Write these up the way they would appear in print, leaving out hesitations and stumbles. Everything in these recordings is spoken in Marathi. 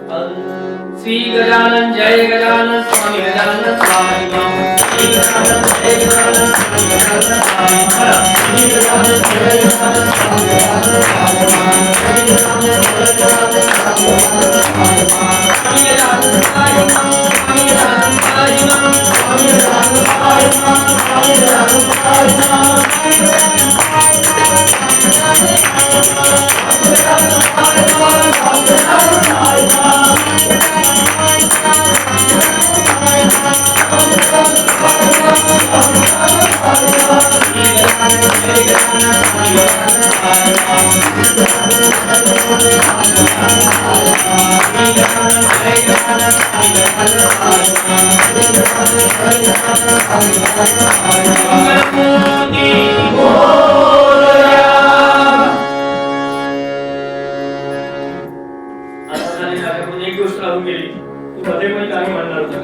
श्री गजानन जय गजानन स्वामी गजानन स्वामी श्री गजानन जय गजानन स्वामी गजानन स्वामी श्री गजानन जय गजानन स्वामी गजानन स्वामी श्री गजानन जय गजानन स्वामी गजानन स्वामी श्री गजानन स्वामी गजानन स्वामी स्वामी गजानन स्वामी गजानन एक गोष्ट राहून गेली ती मध्ये पण काही म्हणणार होतं का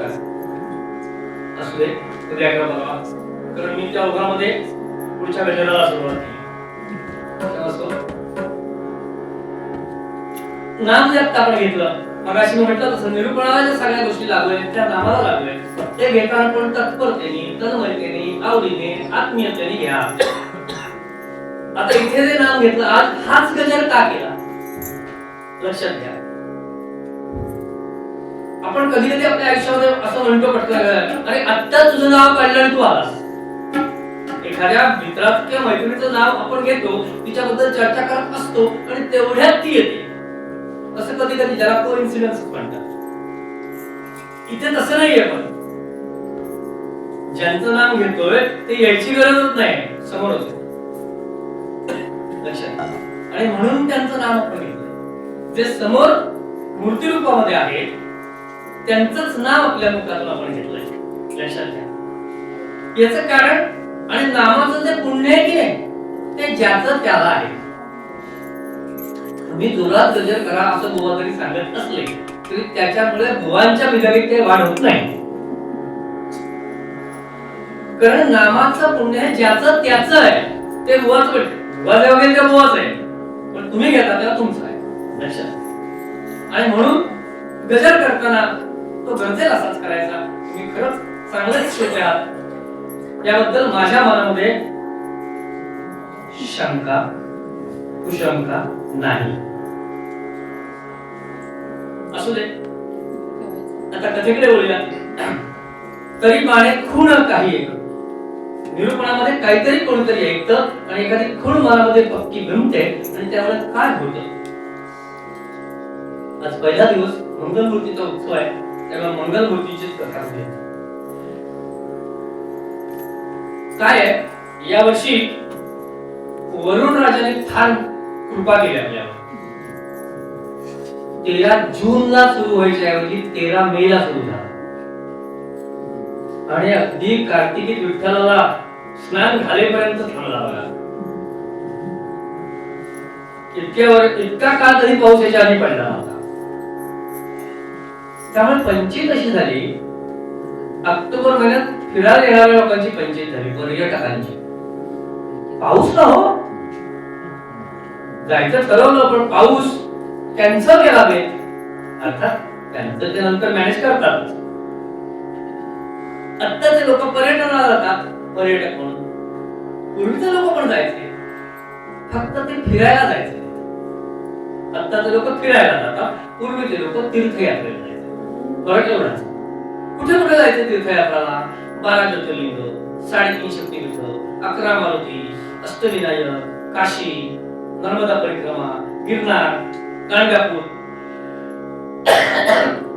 असू दे उद्या करा बघा कारण मी त्या ओघामध्ये पुढच्या गजराला सुरुवात केली नाम जप आपण घेतलं मगाशी मी म्हटलं तसं निरूपणाच्या सगळ्या गोष्टी लागू आहेत त्या नामाला लागू आहेत ते घेताना पण तत्परतेने तन्मयतेने आवडीने आत्मीयतेने घ्या आता इथे जे नाम घेतलं आज हाच गजर का केला लक्षात घ्या आपण कधी कधी आपल्या आयुष्यामध्ये असं म्हणतो पटकन अरे आत्ता तुझं नाव काढलं आणि तू आलास एखाद्या मित्रात किंवा मैत्रिणीचं नाव आपण घेतो तिच्याबद्दल चर्चा करत असतो आणि तेवढ्यात ती येते असं कधी कधी ज्याला कोइन्सिडन्स म्हणतात इथे तसं नाहीये पण ज्यांचं नाव घेतोय ते यायची गरजच नाही समोर होतो लक्षात आणि म्हणून त्यांचं नाव आपण घेतोय जे समोर मूर्ती रूपामध्ये आहे त्यांचंच नाव आपल्या मुखातून आपण घेतलंय लक्षात घ्या याचं कारण आणि नामाचं जे पुण्य आहे की नाही ते ज्याचं त्याला आहे तुम्ही जोरात गजर करा असं बुवा जरी सांगत असले तरी त्याच्यामुळे बुवांच्या बिदारीत काही वाढ होत नाही कारण नामाचं पुण्य आहे ज्याचं त्याचं आहे ते बुवाच भेटते बुवा जे वगैरे ते बुवाच आहे पण तुम्ही घेता त्याला तुमचं आहे लक्षात आणि म्हणून गजर करताना तो गरजेल असाच करायचा तुम्ही खरंच चांगलेच श्रोते आहात याबद्दल माझ्या मनामध्ये शंका कुशंका नाही असू दे आता कथेकडे बोलूया तरी बाणे खूण काही एक निरूपणामध्ये काहीतरी कोणतरी ऐकतं आणि एखादी खूण मनामध्ये पक्की भिमते आणि त्यामुळे काय होतं आज पहिला दिवस मंगलमूर्तीचा उत्सव आहे तेव्हा मंगलमूर्तीचीच कथा होते काय आहे यावर्षी वरुण राजाने फार कृपा केली आपल्यावर 13 जूनला सुरू व्हायच्या ऐवजी 13 मेला सुरू झाला आणि अगदी कार्तिकीत विठ्ठलाला स्नान घालेपर्यंत थांबला बघा इतका काळ तरी पाऊस याच्या आधी पडला होता त्यामुळे पंचायत अशी झाली ऑक्टोबर महिन्यात फिरायला येणाऱ्या लोकांची पंचायत झाली पर्यटकांची पाऊस ना हो जायचं ठरवलं पण पाऊस कॅन्सल केला बे अर्थात कॅन्सल ते नंतर मॅनेज करतात आत्ताचे लोक पर्यटनाला जातात पर्यटक म्हणून पूर्वीचे लोक पण जायचे फक्त ते फिरायला जायचे आत्ताचे लोक फिरायला जातात पूर्वीचे लोक तीर्थयात्रेला जायचे फरक एवढाच कुठे कुठे जायचे तीर्थयात्राला 12 ज्योतिर्लिंग 3.5 शक्तीपीठ 11 मारुती अष्टविनायक काशी नर्मदा परिक्रमा गिरनार गाणगापूर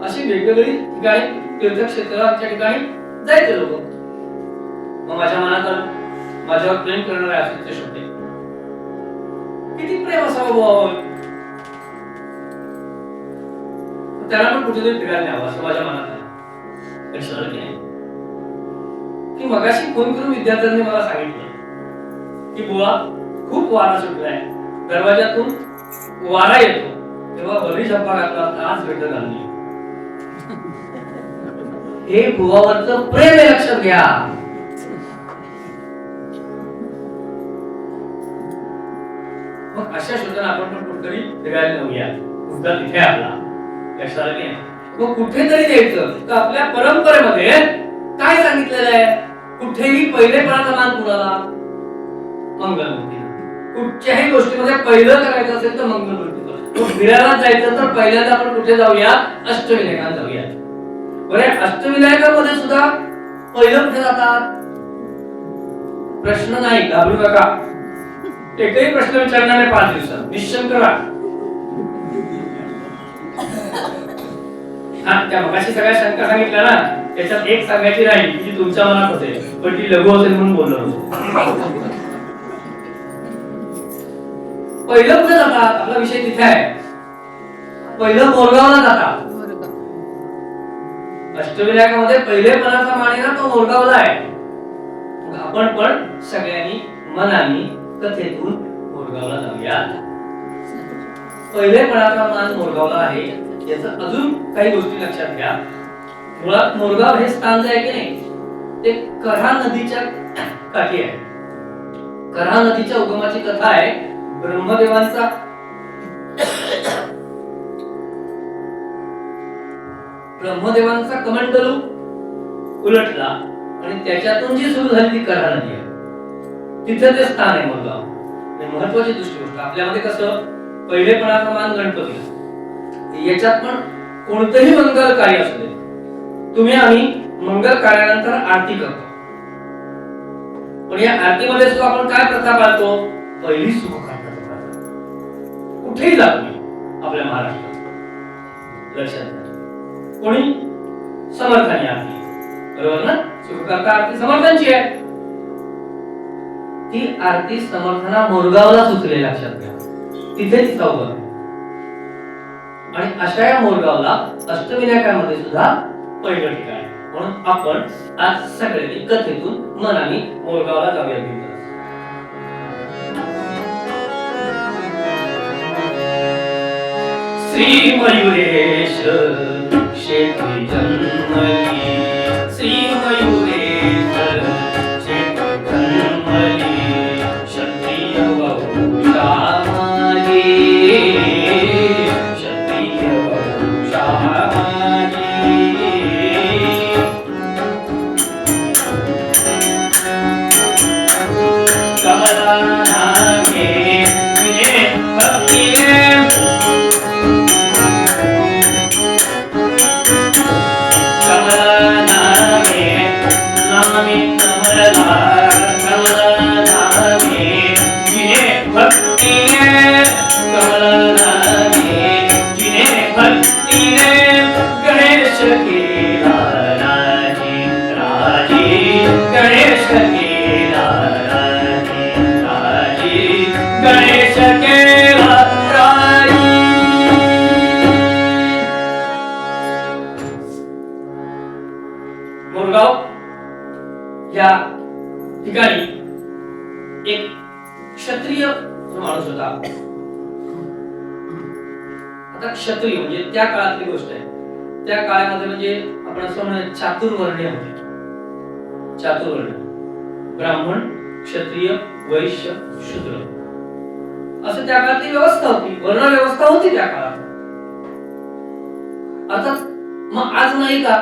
अशी वेगवेगळी ठिकाणी तीर्थक्षेत्राच्या ठिकाणी जायचे लोक मग माझ्या मनात आलं माझ्यावर प्रेम करणारे असेच होते किती प्रेम असावं बुवावर त्याला पण कुठेतरी फिरायला न्यावं असं माझ्या मनात आलं कशाला की नाही की मगाशी फोन करून विद्यार्थ्यांनी मला सांगितलं की बुवा खूप वारा सुटलाय दरवाजातून वारा येतो तेव्हा बरी झप्पा घातला आज भेटत आली हे बुवावरचं प्रेम आहे लक्षात घ्या मग अशा शोधाने आपण पण कुठेतरी फिरायला जाऊया मुद्दा तिथे आपला लक्षात आलं की नाही? मग कुठेतरी द्यायचं. तर आपल्या परंपरेमध्ये काय सांगितलेलं आहे? कुठेही पहिलेपणाचा मान कुणाला? मंगलमूर्तीला. कुठच्याही गोष्टीमध्ये पहिलं करायचं असेल तर मंगलमूर्तीला. फिरायला जायचं तर पहिल्यांदा आपण कुठे जाऊया? अष्टविनायकात जाऊया. बरं, अष्टविनायकामध्ये सुद्धा पहिलं कुठे जातात? प्रश्न नाही, घाबरू नका. एकही प्रश्न विचारणार नाही 5 दिवसात. निश्चल करा. हा, त्या मगाशी सगळ्या शंका सांगितल्या ना, त्याच्यात एक सांगायची राहिली जी तुमच्या मनात असेल, पण ती लघु असेल म्हणून बोललो होतो. पहिलं कुठे जातात? आपला विषय तिथे आहे. पहिलं मोरगावला जातात. अष्टविनायकामध्ये पहिलेपणाचा मान आहे ना, तो मोरगावला आहे. आपण पण सगळ्यांनी मनाने कथेतून मोरगावला जाऊया. पहिलेपणाचा मान मोरगावला आहे. याचं अजून काही गोष्टी लक्षात घ्या. मुळात मोरगाव हे स्थान जे आहे की नाही, ते कऱ्हा नदीच्या काठी आहे. कऱ्हा नदीच्या उगमाची कथा आहे. ब्रह्मदेवांचा कमंडलू उलटला आणि त्याच्यातून जी सुरू झाली ती कऱ्हा नदी आहे. तिथे ते स्थान आहे मोरगाव. महत्वाची दुसरी गोष्ट, आपल्यामध्ये कसं पहिलेपणाचा मान गणपतीला, याच्यात पण कोणतेही मंगल कार्य असू दे, तुम्ही आम्ही मंगल कार्यानंतर आरती करतो. पण या आरतीमध्ये सुद्धा आपण काय प्रथा पाळतो? पहिली सुखकार्ता. कुठेही जा तुम्ही आपल्या महाराष्ट्रात, लक्षात घ्या. कोणी समर्थांनी आरती, बरोबर ना? सुखकर्ता आरती समर्थांची आहे. ती आरती समर्थांना मोरगावला सुचले, लक्षात घ्या. तिथे तिचा उगम आहे. आणि अशा या मोरगावला अष्टविनायकामध्ये सुद्धा पहिलं ठिकाण आहे. म्हणून आपण आज सगळ्यांनी कथेतून मनाने मोरगावला जाऊया. श्री मयुरेश क्षेत्री जन्मली, श्री मयुरेश क्षेत्री जन्मली, क्षत्रिय वंशा माझी, क्षत्रिय वंशा माझी. कमला नामे तुझे भक्तीने, या ठिकाणी एक क्षत्रिय माणूस होता. आता क्षत्रिय म्हणजे त्या काळातली गोष्ट आहे. त्या काळामध्ये म्हणजे आपण असं म्हणूया चातुर्वर्ण्य होते. चातुर्वर्ण, ब्राह्मण, क्षत्रिय, वैश्य, शूद्र, असं त्या काळातली व्यवस्था होती. वर्ण व्यवस्था होती त्या काळात. आता मग आज नाही का?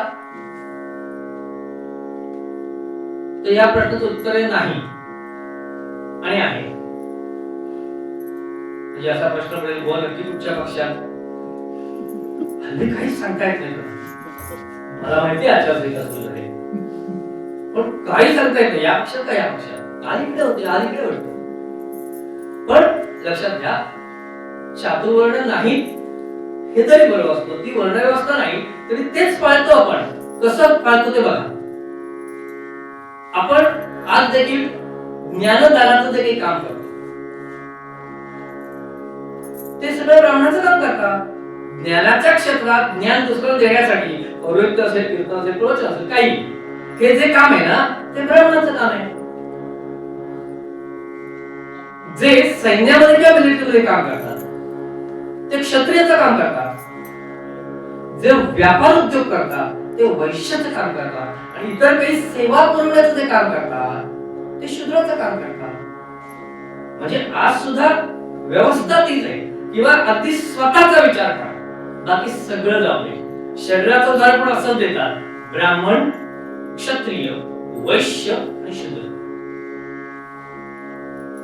तर या प्रश्नाचं उत्तर आहे नाही आणि आहे. म्हणजे असा प्रश्न पडेल, बुवा नक्की कुठच्या पक्षात? हल्ली काहीच सांगता येत नाही. मला माहिती आहे आचारसंहिता सुरू झाली, पण काही सांगता येत नाही. या पक्षात का या पक्षात? अलीकडे होते, अलीकडे होते. पण लक्षात घ्या, चातुर्वर्ण नाही हे तरी बरोबर असतो. ती वर्णव्यवस्था नाही तरी तेच पाळतो आपण. कसं पाळतो ते बघा. आपण आज देखील ज्ञानदानाचं जे काही काम करतो ते सगळं ब्राह्मणाचं काम करतात. ज्ञानाच्या क्षेत्रात ज्ञान दुसऱ्याला देण्यासाठी पौरोहित्य असेल, कीर्तन असेल, प्रवचन असेल, काही हे जे काम आहे ना, ते ब्राह्मणाचं काम आहे. जे सैन्यामध्ये किंवा मिलिटरीमध्ये काम करतात ते क्षत्रियाचं काम करतात. जे व्यापार उद्योग करतात ते वैश्याचं काम करतात. आणि इतर काही सेवा पुरवण्याचं जे काम करतात ते शूद्राचं काम करतात. म्हणजे आज सुद्धा व्यवस्था तीच आहे. किंवा अगदी स्वतःचा विचार करा. बाकी सगळं जाऊ दे. शरीराचं उदाहरण पण असंच देतात, ब्राह्मण, क्षत्रिय, वैश्य आणि शूद्र.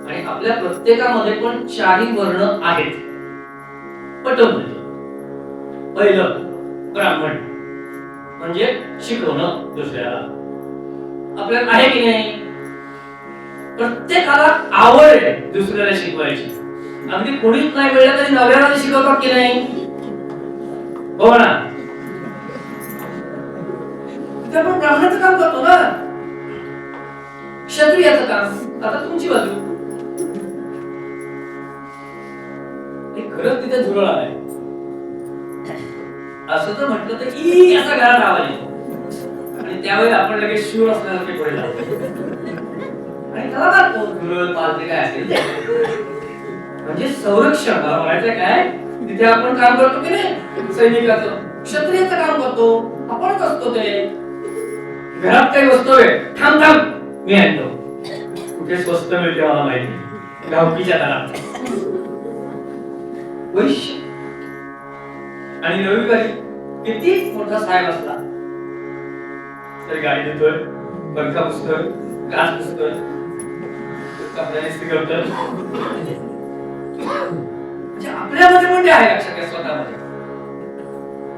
आणि आपल्या प्रत्येकामध्ये पण 4 वर्ण आहेत. पटवून देतो. पहिलं ब्राह्मण म्हणजे शिकवणं दुसऱ्याला. आपल्याला आहे की नाही? प्रत्येकाला आवड आहे दुसऱ्याला शिकवायची. अगदी कोणीच नाही मिळलं तरी नवऱ्याला शिकवतात की नाही? हो ना. आपण ब्राह्मणाचं काम करतो ना, क्षत्रियाचं काम. आता तुमची बाजू. खरंच तिथे झुरळ आलाय असं जर म्हटलं तर ई असा घरात आवाज येतो आणि त्यावेळी आपण लगेच शूर असल्यासारखे पुढे जातो आणि त्याला मारतो. झुरळ पालते काय असेल म्हणजे संरक्षण. मला म्हणायचं काय, तिथे आपण काम करतो की नाही सैनिकाचं, क्षत्रियाचं काम करतो आपणच असतो. ते घरात काही वस्तू आहे, थांब थांब मी आणतो. कुठे स्वस्त मिळते मला माहिती, गावकीच्या दरात. वैश्य. आणि रविवारी किती मोठा साहेब असला तरी गाडी देतोय, पंखा पुसतोय, गाज पुसतोय, कपड्याने इस्त्री करतोय. म्हणजे आपल्यामध्ये पण ते आहे लक्षात घ्या. स्वतःमध्ये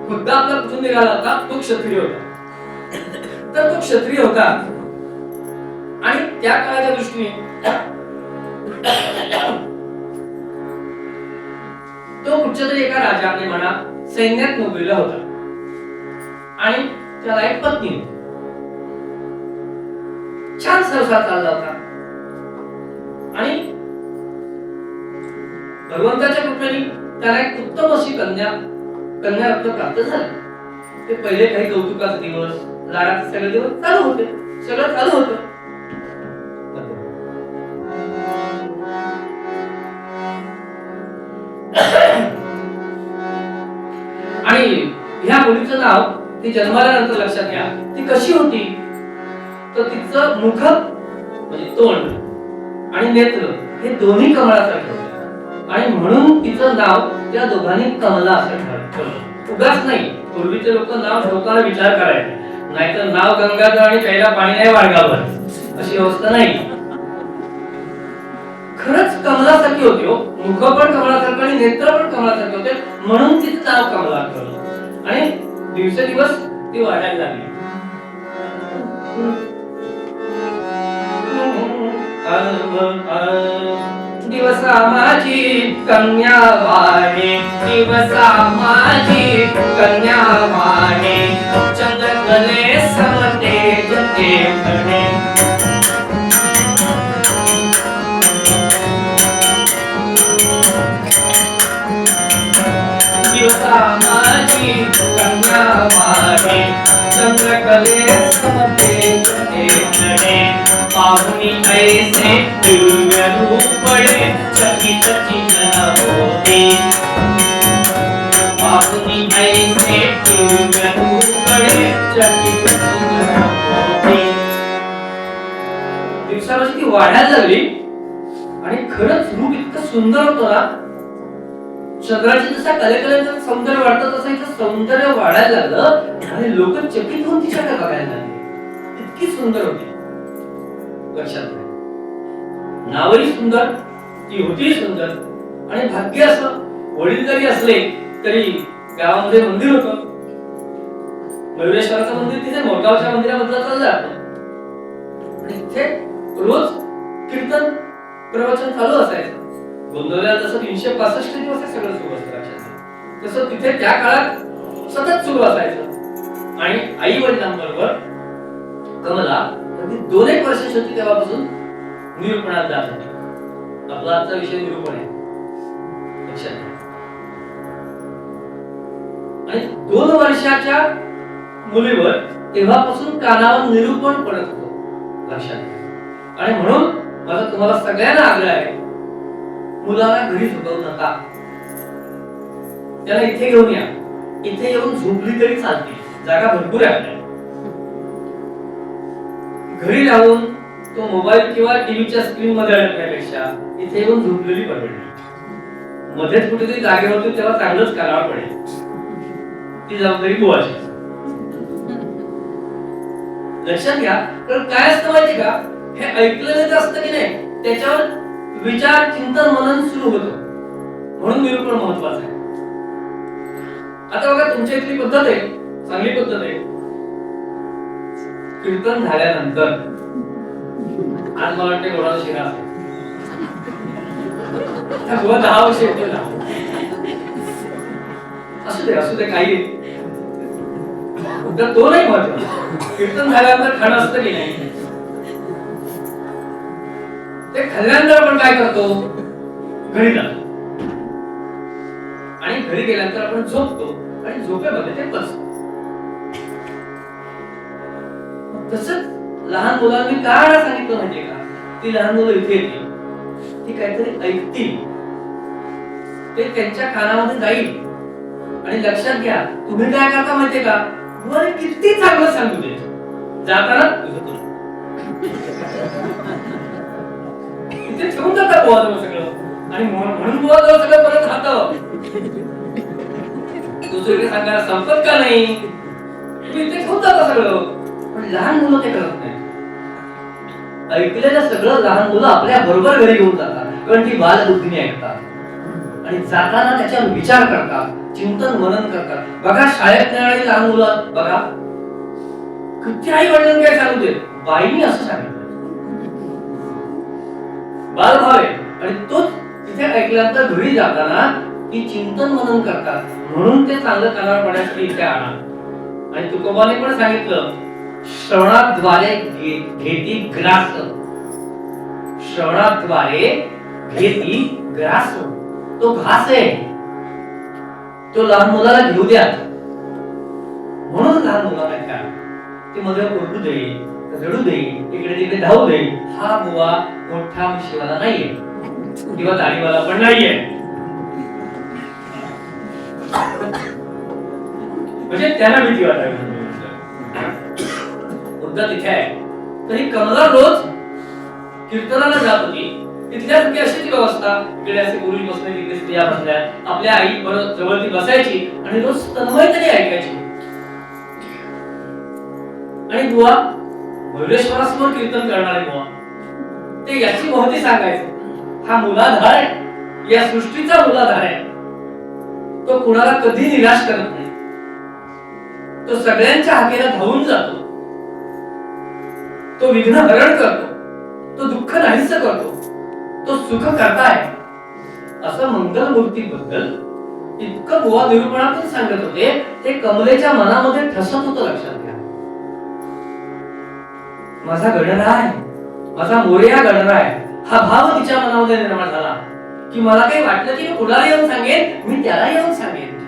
मुद्दा आपला कुठून निघाला होता, तो क्षत्रिय होता. तर तो क्षत्रिय होता आणि त्या काळाच्या दृष्टीने तो कुठच्या तरी एका राजाने म्हणा सैन्यात नोकरीला होता आणि त्याला एक पत्नी होती. छान संसार चालला होता आणि भगवंताच्या कृपेने त्याला एक उत्तम अशी कन्या रत्न प्राप्त झाली. ते पहिले काही कौतुकाचे दिवस, लाडाचे सगळे दिवस चालू होते, सगळं चालू होतं. आणि ह्या मुलीचं नाव ती जन्माल्यानंतर लक्षात घ्या ती कशी होती. तर तिचं मुख म्हणजे तोंड आणि नेत्र हे दोन्ही कमळासारखे होते आणि म्हणून तिचं नाव त्या दोघांनी कमला असं ठरवलं. उगाच नाही, पूर्वीचे लोक नाव ठेवताना विचार करायचे, नाहीतर नाव गंगाधर आणि प्यायला पाणी नाही वाढगावर अशी अवस्था नाही. खरंच कमलासारखी होती हो, मुख पण कमलासारखं आणि नेत्र पण कमलासारखे होते, म्हणून तिचं नाव कमला ठेवलं. आणि दिवसेदिवस ती वाढायला लागली. दिवसा माझी कन्या वाणे, दिवसा माझी कन्या वाणे, चंद्रकले समते जते म्हणे. दिवसा माझी कन्या वाणे, चंद्रकले समते जते म्हणे. पाहुनी ऐसे दिव्य रूपडे चकित चिन्ह होते. पाहुनी ऐसे दिव्य रूपडे चकित चिन्ह होते. दिवसामध्ये ती वाढायला लागली आणि खरंच रूप इतकं सुंदर होतं ना. चंद्राची जसा कलेकलेचं सौंदर्य वाढतं तसं इथं सौंदर्य वाढायला लागलं आणि लोक चकित होऊन तिच्याकडे बघायला लागले. इतकी सुंदर होती. लक्षात नाही, नावही सुंदर, ती होती सुंदर. आणि भाग्य असं वडील जरी असले तरी गावामध्ये मंदिर होतं, मयुरेश्वराचं मंदिर. तिथे मोरगावच्या मंदिरामधलं चाललं आपण आणि तिथे रोज कीर्तन प्रवचन चालू असायचं. गोंधळला जसं 365 दिवस सगळं सुरू असतं लक्षात, तसं तिथे त्या काळात सतत सुरू असायचं. आणि आई वडिलांबरोबर कमला 2-1 वर्षाची होती तेव्हापासून निरूपणात जात होती. आपला आजचा विषय निरूपण आहे लक्षात घ्या. आणि 2 वर्षाच्या मुलीवर तेव्हापासून कानावर निरूपण पडत होतं लक्षात घ्या. आणि म्हणून माझा तुम्हाला सगळ्यांना आग्रह आहे, मुलाला घरी झोपवू नका, त्याला इथे घेऊन या. इथे येऊन झोपली तरी चालते, जागा भरपूर आहे आपल्याला. घरी राहून तो मोबाईल किंवा टीव्हीच्या स्क्रीन मध्ये अडकण्यापेक्षा इथे येऊन झोपलेली परवडली. मध्येच कुठेतरी जागेवरती तेव्हा चांगलंच कानावर पडेल. ती जबाबदारी बुवाची. लक्षात घ्या. कारण काय असतं माहिती का, हे ऐकलेलं जे असतं की नाही त्याच्यावर विचार चिंतन मनन सुरू होतं. म्हणून निरूपण महत्वाचं आहे. आता बघा तुमच्या इथली पद्धत आहे, चांगली पद्धत आहे. कीर्तन झाल्यानंतर आज मला वाटते गोडाचा शिरा असेल. 10 वर्ष येतो ना, असू दे काही तो नाही महत्वाचा. कीर्तन झाल्यानंतर खाणं असतं की नाही, ते खाल्ल्यानंतर आपण काय करतो, घरी जातो आणि घरी गेल्यानंतर आपण झोपतो आणि झोपेमध्ये ते बसतो. तसंच लहान मुलांनी काय सांगितलं माहितीये का, ती लहान मुलं इथे येतील, ती काहीतरी ऐकतील, ते त्यांच्या कानामध्ये जाईल. आणि लक्षात घ्या, तुम्ही काय करता माहितीये का, तुम्हाला किती चांगलं सांगू दे, जाताना इथे ठेवून जातात बुवाजवळ सगळं. आणि म्हणून बुवाजवळ सगळं परत राहतं. दुसरीकडे सांगायला संपत का नाही, तुम्ही इथे ठेवून जाता सगळं. पण लहान मुलं ते करत नाही. ऐकलेलं सगळं लहान मुलं आपल्या बरोबर घरी घेऊन जातात, कारण ती बालबुद्धीने ऐकतात आणि जाताना त्याच्यावर विचार करतात, चिंतन मनन करतात. बघा शाळेत येणारी लहान मुलं बघा, किती आई वडिलांनी काय सांगू दे, बाईंनी असं सांगितलं, बालभाव आहे. आणि तोच तिथे ऐकल्यानंतर घरी जाताना ती चिंतन मनन करतात. म्हणून ते चांगलं कानावर पडण्यासाठी इथे आणा. आणि तुकोबाने पण सांगितलं, श्रवणाद्वारे घेती ग्रास, श्रवणाद्वारे घेती ग्रास. तो घास आहे, तो लहान मुलाला घेऊ द्या. म्हणून लहान मुलाला काय ते मध्ये ओरडू देईल, रडू देईल, इकडे तिकडे धावू देईल. हा बुवा मोठा शिवाला नाहीये किंवा दाढीवाला पण नाहीये. म्हणजे त्यांना भीती वाटावी. मुद्दा तिथे आहे. तरी कमला रोज कीर्तनाला जात होती. तिथल्या तिथे अशी ती व्यवस्था, इकडे असे पुरुष बसले, तिकडे स्त्रिया बसल्या. आपल्या आई बरोबर जवळ ती बसायची आणि रोज तन्मयतेने ऐकायची. आणि बुवा भैरवेश्वरासमोर कीर्तन करणारे बुवा, ते याची महती सांगायचं. हा मुलाधार आहे, या सृष्टीचा मुलाधार आहे. तो कुणाला कधी निराश करत नाही. तो सगळ्यांच्या हाकेला धावून जातो. तो विघ्न हरण करतो. तो दुःख नाहीस करतो. तो सुख करताय. असं मंगलमूर्ती बद्दल इतकं बुवा निरूपणातून सांगत होते, ते कमलेच्या मनामध्ये ठसत होतं. लक्षात घ्या, माझा गणरा आहे, माझा मोरया गणरा आहे, हा भाव तिच्या मनामध्ये निर्माण झाला की मला काही वाटलं की मी कुणाला येऊन सांगेन, मी त्याला येऊन सांगेन.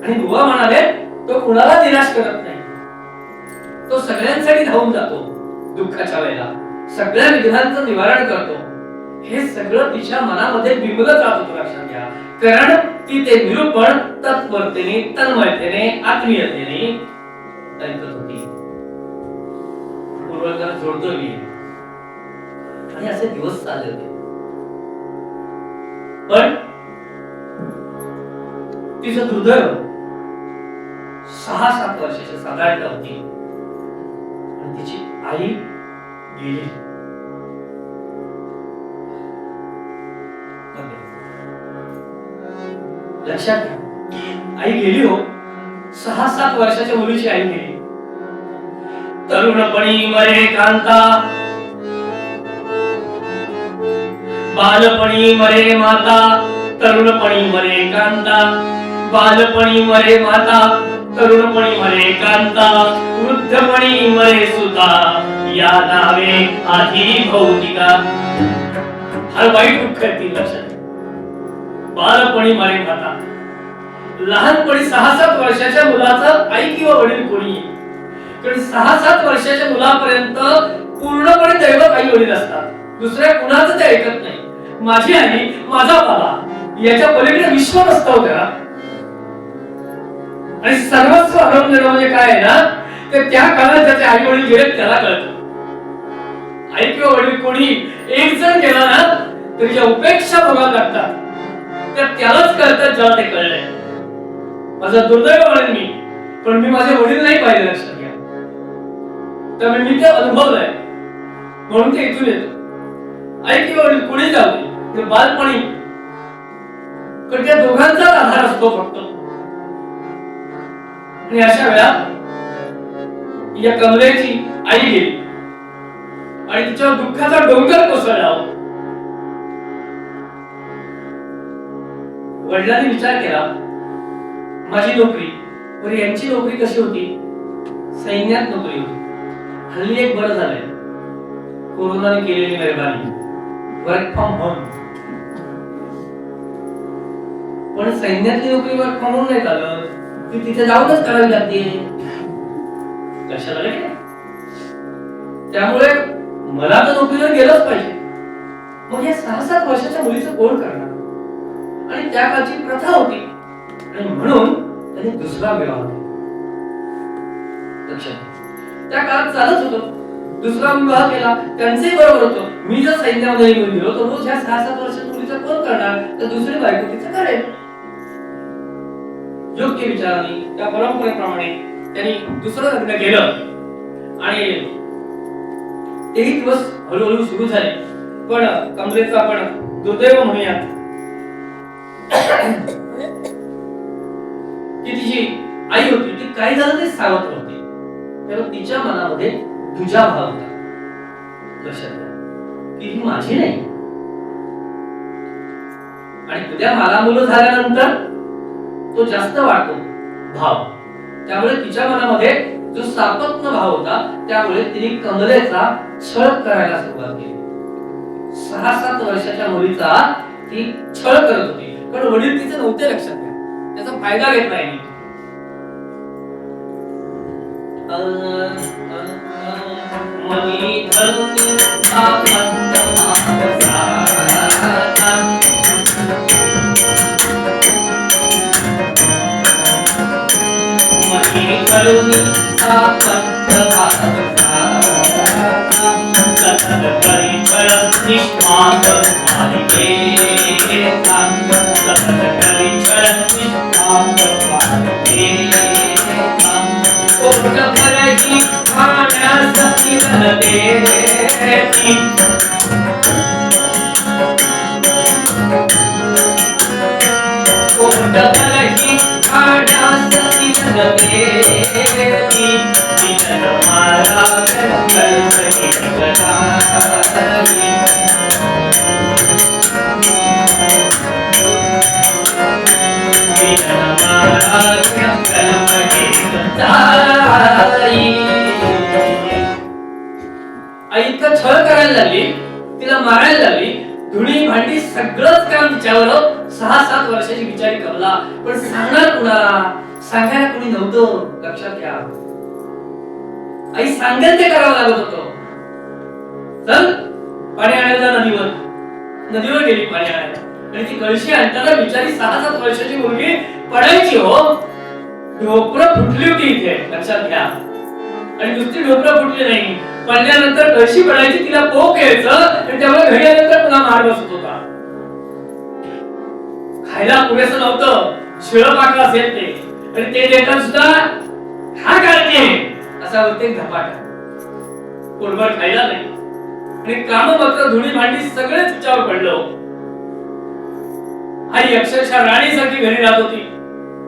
आणि बुवा म्हणाले, तो कुणाला निराश करत नाही. तो सगळ्यांसाठी धावून जातो. दुःखाच्या वेळेला सगळ्या विघ्नांचं निवारण करतो. हे सगळं तिच्या मनामध्ये बिंबलं जात होतं. लक्षात घ्या, कारण ती ते निरूपण तत्परतेने, तन्मयतेने, आत्मीयतेने ऐकत होती. पूर्वजांना जोडतोय मी. आणि असे दिवस चालले होते. पण तिचं दुर्दैव 6-7 वर्षाची साधारण होती आणि तिची आई गेली. लक्षात घ्या, आई गेली हो. 6-7 वर्षाच्या मुलीची आई गेली. तरुणपणी मरे कांता, बालपणी मरे माता. तरुणपणी मरे कांता, बालपणी मरे माता. तरुणपणी मरे कांता, वृद्धपणी मरे सुता. या नावे आधी भौतिका. हा वाईट दुःख आहे. ती लक्षात. बालपणी मरे माता. लहानपणी 6-7 वर्षाच्या मुलाचं आई किंवा वडील कोणी, कारण 6-7 वर्षाच्या मुलापर्यंत पूर्णपणे दैवत आई वडील असतात. दुसऱ्या कुणाचं ते ऐकत नाही. माझी आई, माझा बाबा, याच्या पलीकडे विश्व नसतं होतं. आणि सर्वस्व हरवून देणं म्हणजे काय आहे ना, ते त्या काळात ज्याचे आई वडील गेले त्याला कळतं. आई किंवा वडील कोणी एक जण गेला ना, तर ज्या उपेक्षा भोगाव्या लागतात त्या त्यालाच कळतात, ज्याला ते कळलंय. माझं दुर्दैव म्हणेन मी, पण मी माझे वडील नाही पाहिले, लक्षात घ्या. त्यामुळे मी ते अनुभवलंय, म्हणून ते इथून येतो. आई किंवा वडील कोणी जाऊ दे, बालपणी त्या दोघांचाच आधार असतो फक्त. आणि अशा वेळा या कमलेची आई गेली आणि तिच्यावर दुःखाचा डोंगर कोसळला. वडिलांनी विचार केला, माझी नोकरी वर यांची नोकरी कशी होती, सैन्यात नोकरी होती. हल्ली एक बरं झालंय, कोरोनाने केलेली मेहरबानी, वर्क फ्रॉम होम. पण सैन्यातली नोकरी वर्क फ्रॉम होम नाही झालं, ती तिथे जाऊनच करावी लागते. लक्षात आलं की? त्यामुळे मला तर नोकरीवर गेलंच पाहिजे. मग या 6-7 वर्षाच्या मुलीचं कोण करणार? आणि त्या काळची प्रथा होती, आणि म्हणून त्यांनी दुसरा विवाह केला. लक्षात, त्या काळात चालत होतं, दुसरा विवाह केला. त्यांचंही बरोबर होतं. मी जर सैन्यामध्ये गेलो तर रोज ह्या 6-7 वर्षाच्या मुलीचं कोण करणार? तर दुसरी बायको तिचं करेल. योग्य विचाराने, त्या परंपरेप्रमाणे त्यांनी दुसरं लग्न केलं आणि तेही दिवस हळूहळू सुरू झाले. पण कमलेचं आपण दुर्दैव म्हणूयात की तिची आई होती, ती काही झालं ते सावध होती. तेव्हा तिच्या मनामध्ये तुझा भाव होता. लक्षात घ्या की ही माझी नाही, आणि उद्या मला मुलं झाल्यानंतर तो जास्त वाढतो भाव. त्यामुळे तिच्या मनामध्ये जो सापत्न भाव होता, त्यामुळे तिने कमलेचा छळ करायला सुरुवात केली. 6-7 वर्षाच्या मुलीचा ती छळ करत होती, पण वडील तिचे नव्हते. लक्षात घ्या, त्याचा फायदा घेत नाही. मनी धरून आई इतका छळ करायला लागली, तिला मारायला लागली, धुणी भांडी सगळंच काम तिच्यावर. 6-7 वर्षाची बिचारी कमला, पण सांगणार कुणाला? सांगायला कुणी नव्हतं. लक्षात घ्या, आई सांगेल ते करावं लागत होतं. चल पाणी आणायला नदीवर, नदीवर गेली पाणी आणायला, आणि ती कळशी आणताना बिचारी 6-7 वर्षाची मुलगी पडायची. हो, ढोपरं फुटली होती इथे. लक्षात घ्या, आणि नुसती ढोपरं फुटली नाही, पडल्यानंतर कळशी पडायची, तिला पोक यायचं, आणि त्यामुळे घरी आल्यानंतर पुन्हा मार बसत होता. खायला पुरेसं नव्हतं, शिळं पाकं असेल ते, आणि ते देतात सुद्धा हा काढते असा होते धपाटा. पोटभर खायला नाही, आणि काम मात्र धुणी भांडी सगळेच तिच्यावर पडलं. आई अक्षरशः राणीसारखी घरी राहत होती,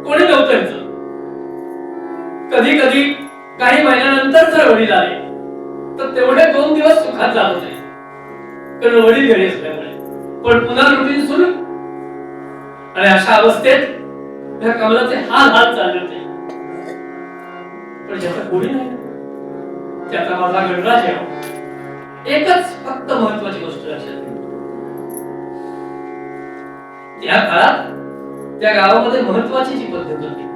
कोणी नव्हतं. कधी कधी काही महिन्यानंतर जर वडील आले तर तेवढे 2 दिवस सुखात जात होते, कारण वडील घरी असल्यामुळे. पण पुन्हा रुटीन सुरू, आणि अशा अवस्थेत या कमलाचे हाल चालले होते. पण ज्याचा कोणी नाही, त्याचा माझा गणराज आहे. एकच फक्त महत्वाची गोष्ट लक्षात घ्या, त्या काळात त्या गावामध्ये महत्वाची जी पद्धत होती,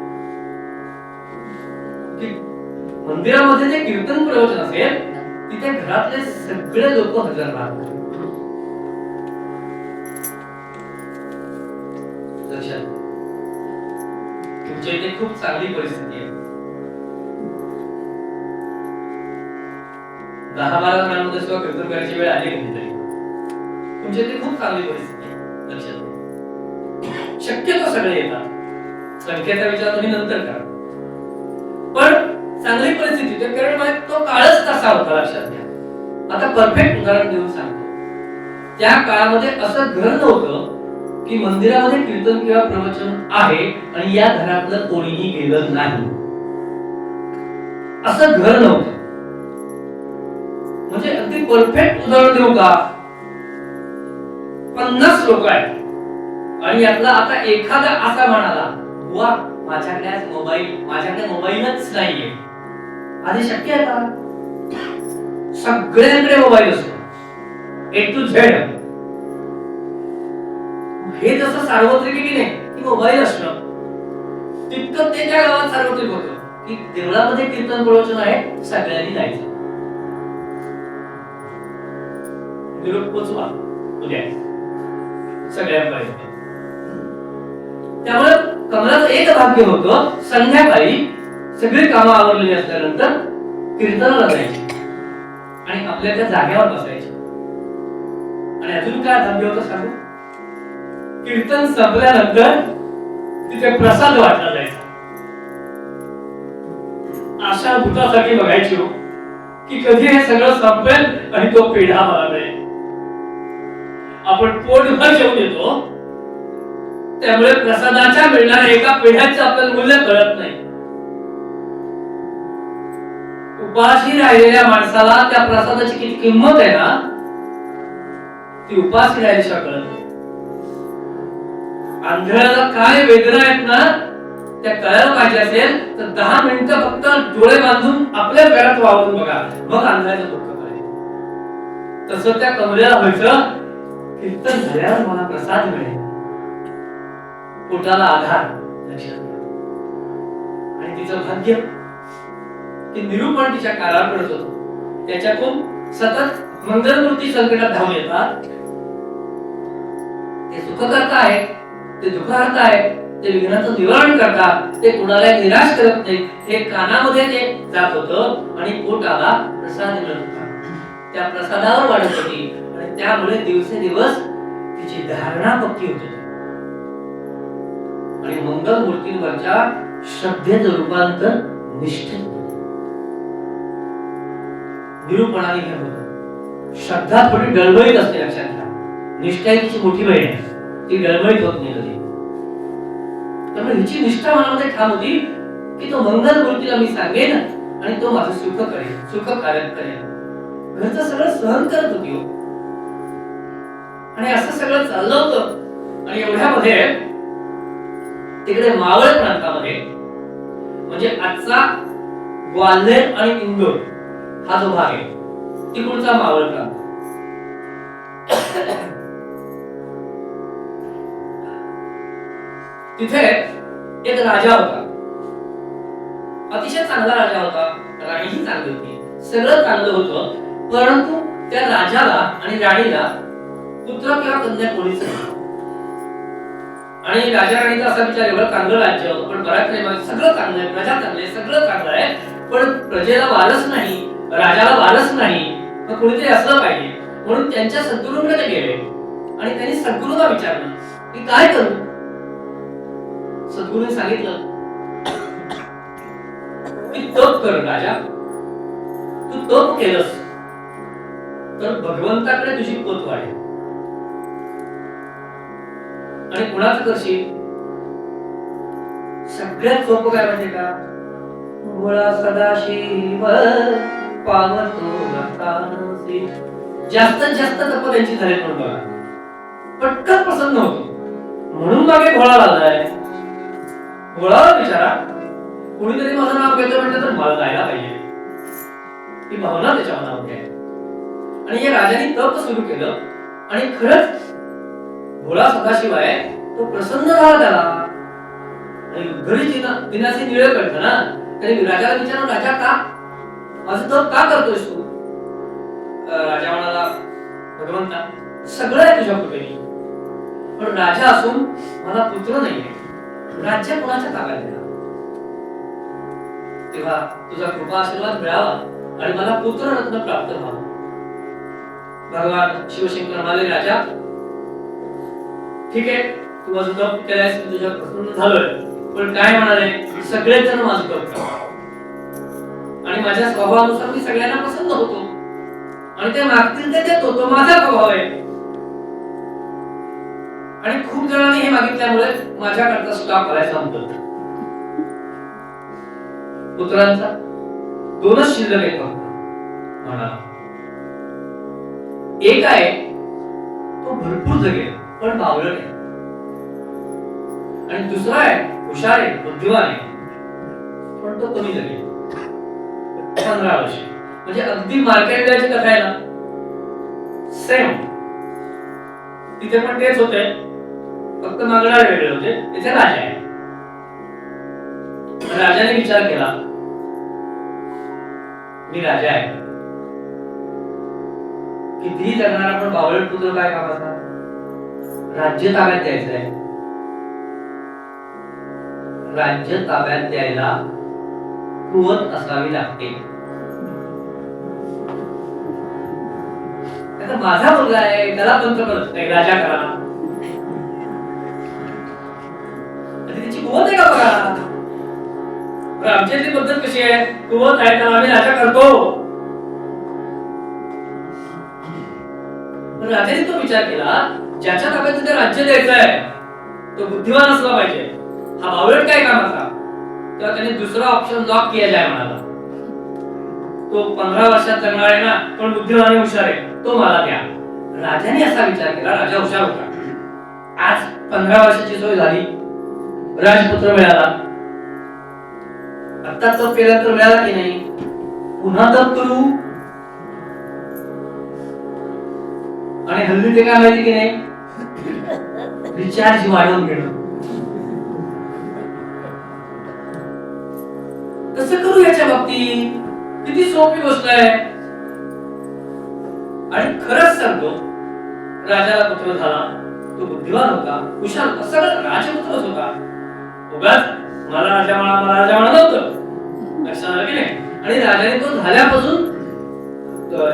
मंदिरामध्ये जे कीर्तन प्रवचन असेल तिथे घरातले सगळे लोक हजर राहतात. लक्षात, तुमच्या इथे खूप चांगली परिस्थिती आहे. 10-12 जणांमध्ये सुद्धा कीर्तन करायची वेळ आली नाही तरी तुमच्या इथे खूप चांगली परिस्थिती आहे. लक्षात, शक्यतो सगळे येतात. संख्येचा विचार तुम्ही नंतर करा. पण चांगली परिस्थिती होती कारण तो काळच तसा होता, लक्षात घ्या. आता परफेक्ट उदाहरण देऊन सांगतो. त्या काळामध्ये असं घर नव्हतं की मंदिरामध्ये कीर्तन किंवा प्रवचन आहे आणि या घरातलं कोणीही गेलं नाही, असं घर नव्हतं. म्हणजे अगदी परफेक्ट उदाहरण देऊ का, 50 लोक आहेत आणि यातला आता एखादा असा म्हणाला, वा माझ्याकडे आज माझ्याकडे मोबाईलच नाहीये. आधी शक्य आहे का? सगळ्यांकडे मोबाईल असतो, A to Z. हे जसं सार्वत्रिक आहे की नाही, की मोबाईल असणं, तितकं ते त्या गावात सार्वत्रिक होतं की देवळामध्ये कीर्तन प्रवचन आहे, सगळ्यांनी जायचं. निरोप पोचवा उद्या सगळ्यांपर्यंत. त्यामुळे कमलाचं एक भाग्य होतं, संध्याकाळी सगळी कामं आवरलेली असल्यानंतर कीर्तनाला जायची आणि आपल्या त्या जागेवर बसायची. आणि अजून काय भाग्य होतं सांगू, कीर्तन संपल्यानंतर तिथे प्रसाद वाटला जायचा. अशा भूतासाठी बघायची हो की कधी हे सगळं संपेल आणि तो पेढा मला मिळेल. आपण पोटभर जेवून येतो, त्यामुळे प्रसादाच्या मिळणाऱ्या एका पेढ्याचं आपल्याला मूल्य कळत नाही. उपाशी राहिलेल्या माणसाला त्या प्रसादाची किती किंमत आहे ना, ती उपाशी राहिल्याशिवाय कळत नाही. आंधळ्याला काय वेदना आहेत ना, त्या कळायला पाहिजे असेल तर 10 मिनिटं फक्त डोळे बांधून आपल्या घरात वावरून बघा, मग आंधळ्याचं दुःख कळेल. तसं त्या कमरेला व्हायचं, कीर्तन झाल्यावर मला प्रसाद मिळेल, पोटाला आधार. लक्षात घ्या. आणि तिचं भाग्य की निरूपण तिच्या कानावर पडत होतं, त्याच्यातून सतत मंगलमूर्ती संकटात धावून येतात. ते सुखकर्ता आहे, ते दुःखहर्ता आहे, ते विघ्नाचं निवारण करतात, ते कुणाला निराश करत नाही. हे कानामध्ये ते जात होतं आणि पोटाला प्रसाद मिळत होता, त्या प्रसादावर वाढत होती आणि त्यामुळे दिवसेदिवस तिची धारणा पक्की होत होती आणि मंगल मूर्तींवरच्या श्रद्धेचं रूपांतर निष्ठेत होतं. निरूपणाने हे होतं. श्रद्धा थोडी डळमळीत असते, लक्षात घ्या. निष्ठा ही तिची मोठी बहीण आहे, ती डळमळीत होत नाही कधी. त्यामुळे हिची निष्ठा मनामध्ये ठाम होती की तो मंगल मूर्तीला मी सांगेन आणि तो माझं सुख करेल, सुख कार्य करेल. घरचं सगळं सहन करत होती हो. आणि असं सगळं चाललं होतं आणि एवढ्यामध्ये तिकडे मावळ प्रांतामध्ये, म्हणजे आजचा ग्वाल्हेर आणि इंदोर हा जो भाग आहे, तिकडचा मावळ प्रांत. तिथे एक राजा होता, अतिशय चांगला राजा होता, राणीही चांगली होती, सगळं चांगलं होतं. परंतु त्या राजाला आणि राणीला पुत्र किंवा कन्या कोणीच नाही. आणि राजा राणीचा असा विचार, एवढं चांगलं राज्य, पण पराक्रम, सगळं चांगलं आहे, प्रजा चांगली आहे, सगळं चांगलं आहे, पण प्रजेला वारस नाही, राजाला वारस नाही, मग कोणीतरी असलं पाहिजे. म्हणून त्यांच्या सद्गुरूंकडे ते गेले आणि त्यांनी सद्गुरूंना विचारलं की काय करू. सद्गुरूंनी सांगितलं की तप कर राजा, तू तप केलंस तर भगवंताकडे तुझी पोत वाढेल. आणि कुणाचं करशील? सगळ्यात सोपं काय माहितीये का, मुळा सदाशिव पावतो रतानसी. जास्तीत जास्त तप त्यांची झाली म्हणून बघा, पटकन प्रसन्न होतो. म्हणून मागे घोळा लागलाय. घोळाला विचारा, कुणीतरी माझं नाव घेतलं म्हटलं तर मला जायला पाहिजे, ही भावना त्याच्या मनामध्ये आहे. आणि या राजाने तप सुरू केलं आणि खरंच भोळा सदाशिव आहे तो प्रसन्न झाला त्याला. आणि उद्धरी दिनाचे निळे कळतं ना, त्याने राजाला विचारलं, राजा का माझं तप का करतोयस तू? राजा म्हणाला, भगवंता सगळं आहे तुझ्या कृपेने, पण राजा असून मला पुत्र नाहीये, राज्य कुणाच्या ताब्यात देणार? तेव्हा तुझा कृपा आशीर्वाद मिळावा आणि मला पुत्र रत्न प्राप्त व्हावं. भगवान शिवशंकर म्हणाले, राजा ठीक आहे, तू माझं तप केलंयस, तुझ्या प्रसन्न झालोय, पण काय म्हणाले, सगळेच जण माझं करतात आणि माझ्या स्वभावानुसार मी सगळ्यांना पसंत होतो आणि ते मागतील ते देतो, तो माझा स्वभाव आहे. आणि खूप जणांनी हे मागितल्यामुळे माझ्याकडचा स्टॉक व्हायला संपतो. पुत्रांचा 2च शिल्लक आहेत म्हणाला. एक आहे तो भरपूर जगेल पण बावळट आहे, आणि दुसरा आहे हुशार आहे, बुद्धिमान आहे, पण तो कमी जगेल. 15 वर्ष. म्हणजे अगदी मार्केटची कथा आहे ना, सेम. तिथे पण तेच होते, फक्त मागणारे वेगळे होते. तिथे राजा आहे. राजाने विचार केला, मी राजा आहे, कितीही जगणारा पण बावळट पुत्र काय कामाचा? राज्य ताब्यात द्यायचं आहे. राज्य ताब्यात द्यायला कुवत असावी लागते. आता माझा मुलगा आहे, त्याला पंतप्रधान नाही, राजा करा. त्याची कुवत आहे का बघा. आमच्यातली पद्धत कशी आहे, कुवत आहे तर आम्ही राजा करतो. राजाने तो विचार केला, ज्याच्या ताब्यात तिथे राज्य द्यायचं आहे तो बुद्धिमान असला पाहिजे, हा बावळट काय कामाचा. तेव्हा त्याने दुसरा ऑप्शन लॉक केला जाय म्हणाला, तो 15 वर्षात जगणार आहे ना, पण बुद्धिमान आणि हुशार आहे, तो मला द्या. राजाने असा विचार केला, राजा हुशार होता. आज 15 वर्षाची सोय झाली, राजपुत्र मिळाला. आता तप केला तर मिळाला की नाही, पुन्हा तप करू. आणि हल्ली ते काय माहिती की नाही, रिचार्ज वाढवून घेणं. कसं करू याच्या बाबतीत, किती सोपी गोष्ट आहे. आणि खरंच सांगतो, राजाला पुत्र झाला, तो बुद्धिमान होता, हुशार होता, सगळं राजपुत्रच होता. उगाच मला राजा म्हणा नव्हतं, लक्षात आलं की नाही. आणि राजाने तो झाल्यापासून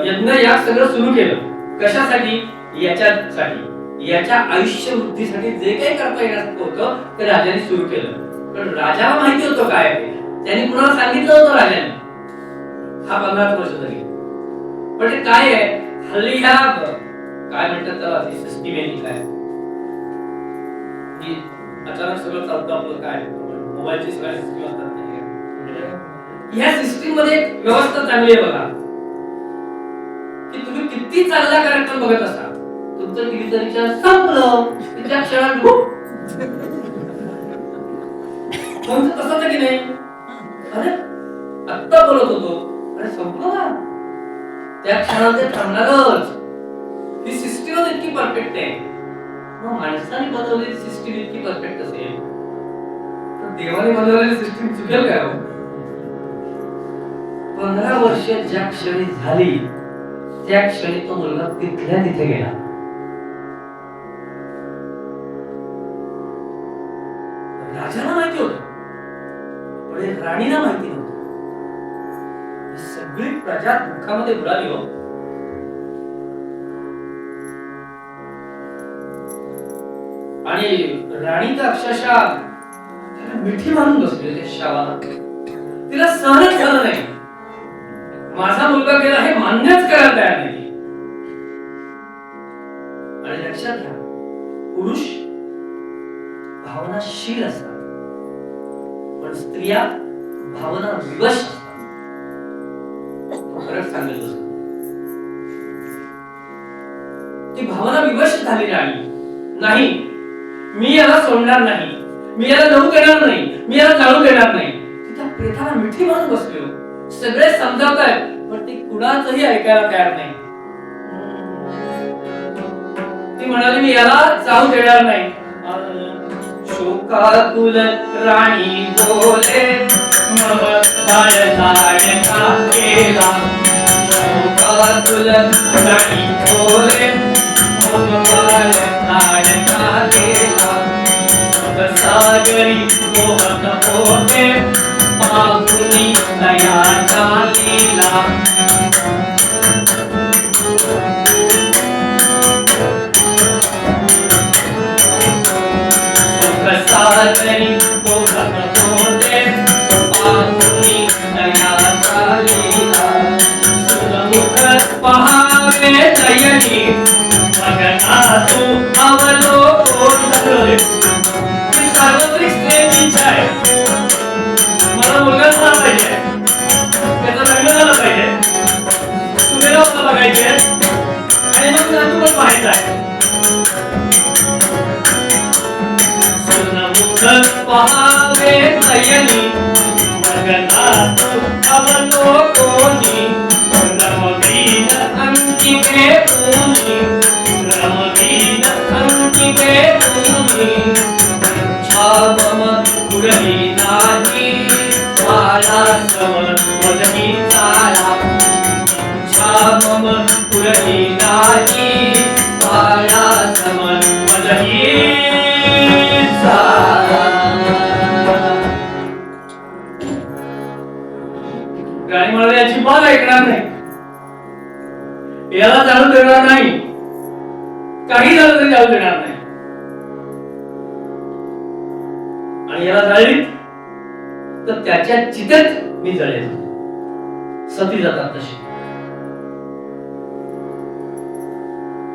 यज्ञ याग सगळं सुरू केलं. कशासाठी? याच्यासाठी, याच्या आयुष्य वृद्धीसाठी जे काही करता येण्यासारखं होतं ते राजाने सुरू केलं. पण राजाला माहिती होतं काय ते, त्यांनी कुणाला सांगितलं होतं राजाने. हा 15 वर्ष झाली. पण ते काय आहे, हल्ली ह्या काय म्हणतात त्याला, सिस्टीम आहे काय, की अचानक सगळं चालतं आपलं काय, मोबाईलची सगळ्या सिस्टीम असतात. ह्या सिस्टीम मध्ये एक व्यवस्था चांगली आहे बघा, की तुम्ही किती चांगला कार्यक्रम बघत असा, तुमचं टीव्हीचं रिचार्ज संपलं त्या क्षणात तसं की नाही. अरे आत्ता बोलत होतो, अरे संपलं ना, त्या क्षणात ते थांबणारच. ही सिस्टीम इतकी परफेक्ट आहे. मग माणसाने बनवलेली सिस्टीम इतकी परफेक्ट असेल तर देवाने बनवलेली सिस्टीम चुकेल काय? 15 वर्ष ज्या क्षणी झाली त्या क्षणी तो मुलगा तिथल्या तिथे गेला. राजाला माहिती होतं, पण राणीला माहिती नव्हतं. सगळी प्रजा दुःखामध्ये बुडाली हो. आणि राणी तर अक्षरशः मिठी मारून बसली त्या शावाला. तिला सहनच झालं नाही. माझा मुलगा गेला हे मान्यच करायला तयार नाही. आणि लक्षात घ्या, पुरुष भावनाशील असतात पण स्त्रिया भावना विवश असतात. फरक सांगेल तसं. ती भावना विवश झाली नाही. मी याला सोडणार नाही, मी याला जाऊ देणार नाही, मी याला जाळू देणार नाही. त्या प्रेताला मिठी मारून बसलो. सगळे समजावतायत पण ती कुणाचंही ऐकायला तयार नाही. ती म्हणाली मी याला जाऊ देणार नाही. शोकाकुल राणी बोले मग बाळ झाडका केला. शोकाकुल राणी बोले मग बाळ झाडका केला. सागरी मोहक होते पाहुनी दयाचा लीला. सुख सागरी मोहक मगना तू अवलोकन कर. ही सार्वत्रिक स्त्रियांची इच्छा आहे. मला मुलगा झाला पाहिजे, त्याचं लग्न झालं पाहिजे, सुनेला मला बघायचे आणि मग नातू पण पाहायचा आहे. सुनमुख पहावे नयनी मगना तू अवलोकनी. रमवीन अंकिते ऊनी, रमवीन अंकिते ऊनी. छामम पुरही नाही वाला सम मजही चाला. छामम पुरही नाही वाला सम मजही चाला. गाणी म्हणाले अजिबात ऐकणार नाही, याला चालू देणार नाही, काही झालं तरी चालू देणार नाही. आणि याला जाळीत तर त्याच्या चितेत मी जळेल. सती जातात तशी.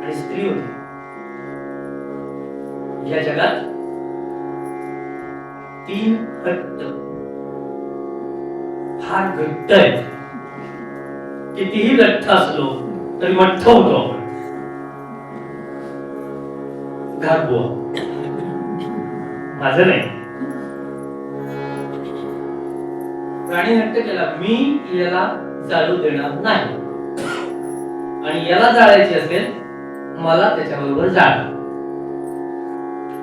आणि स्त्री होती. या जगात 3 हट्ट फार घट्ट आहेत. कितीही लठ्ठ असलो तरी मठ्ठ होतो आपण. घाबुआ माझं नाही. प्राणी हट्ट केला, मी याला जाळू देणार नाही. आणि याला जाळायची असेल मला त्याच्याबरोबर जाळ.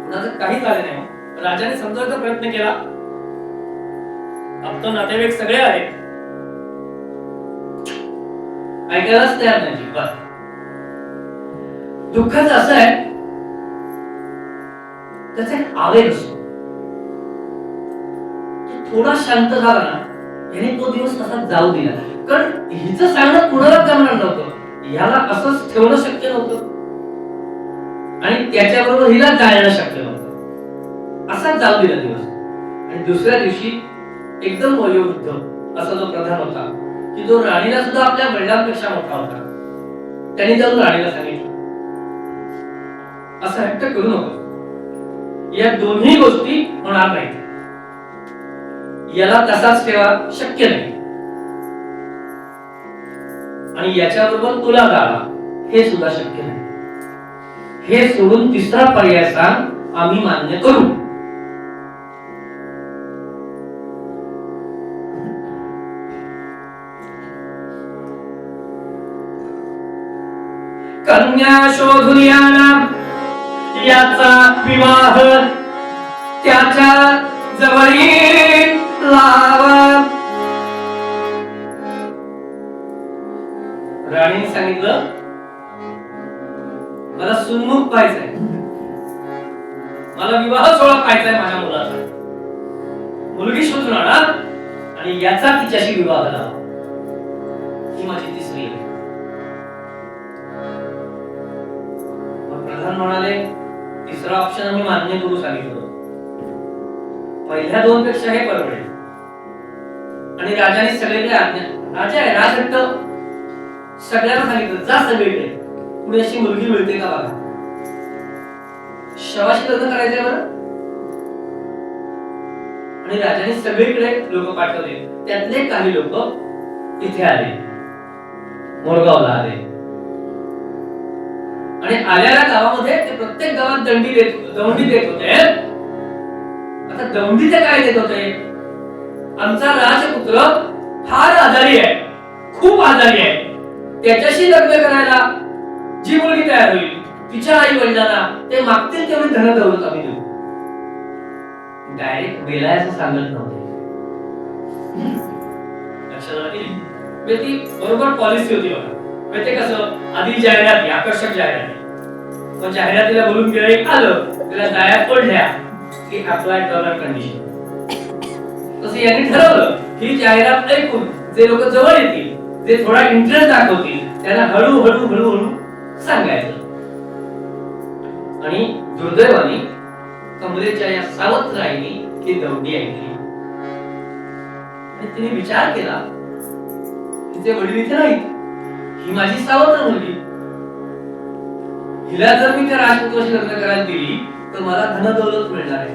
कुणाचं काही झालं नाही. राजाने समजावण्याचा प्रयत्न केला. अब तो नातेवाईक सगळे आहेत, ऐकायलाच तयार नाही. दुःखाचं असं आहे, त्याचा एक आवेग असतो. थोडा शांत झाला ना, याने तो दिवस तसा जाऊ दिला. कारण हिचं सांगणं कुणालाच जमणार नव्हतं. याला असंच ठेवणं शक्य नव्हतं आणि त्याच्याबरोबर हिला जाणणं शक्य नव्हतं. असाच जाऊ दिला दिवस. आणि दुसऱ्या दिवशी एकदम वयोवृद्ध असा जो प्रधान होता, की जो राणीला सुद्धा आपल्या वडिलांपेक्षा मोठा होता, त्यांनी जाऊन राणीला सांगितलं, असं हट्ट करू नको. या दोन्ही गोष्टी होणार नाहीत. याला तसाच ठेवा शक्य नाही. आणि याच्याबरोबर तुला जाळा हे सुद्धा शक्य नाही. हे सोडून तिसरा पर्याय सांग, आम्ही मान्य करू. कन्या शोधून याना याचा विवाह त्याच्या जवळी लावा. राणीने सांगितलं, मला सुन्मुख पाहायचंय, मला विवाह सोहळा पाहायचाय माझ्या मुलाचा. मुलगी शोधून आणा आणि याचा तिच्याशी विवाह लावा. ही माझी तिसरी आहे. प्रधान म्हणाले, तिसरा ऑप्शन आम्ही मान्य करू सांगितलं. पहिल्या 2 पेक्षा हे परवडेल. आणि राजाने सगळीकडे आज्ञा, राजा आहे राजहट्ट, सगळ्यांना सांगितलं जा सगळीकडे, पुढे अशी मुलगी मिळते का बघा. शवाशी लग्न करायचंय बरं. आणि राजाने सगळीकडे लोक पाठवले. त्यातले काही लोक इथे आले, मोरगावला आले. आणि आल्याला गावामध्ये ते प्रत्येक गावात दंडी देत होते. आता दंडी ते काय देत होते, आमचा राजपुत्र फार आजारी आहे, खूप आजारी आहे, त्याच्याशी लग्न करायला जी मुलगी तयार होईल तिच्या आई वडिलांना ते मागतील तेवढी धन दौलत आम्ही देऊ. डायरेक्ट बेलायचं सांगत नव्हते. लक्षात ती बरोबर पॉलिसी होती बघा. ते कसं आधी जाहिराती, आकर्षक जाहिराती, मग जाहिरातीला बोलून गिराईक आलं, त्याला जाहिरात पडल्या की अप्लाय टर्म अँड कंडिशन. तसं यांनी ठरवलं ही जाहिरात ऐकून जे लोक जवळ येतील, जे थोडा इंटरेस्ट दाखवतील, त्यांना हळूहळू हळूहळू सांगायचं. आणि दुर्दैवाने कमलेच्या या सावत्र आईने ही दौंडी ऐकली आणि तिने विचार केला, तिचे वडील इथे नाहीत, ही माझी सावत्र मुलगी, हिला जर मी त्या राजपुत्राशी लग्न करायला दिली तर मला धनदौलत मिळणार आहे.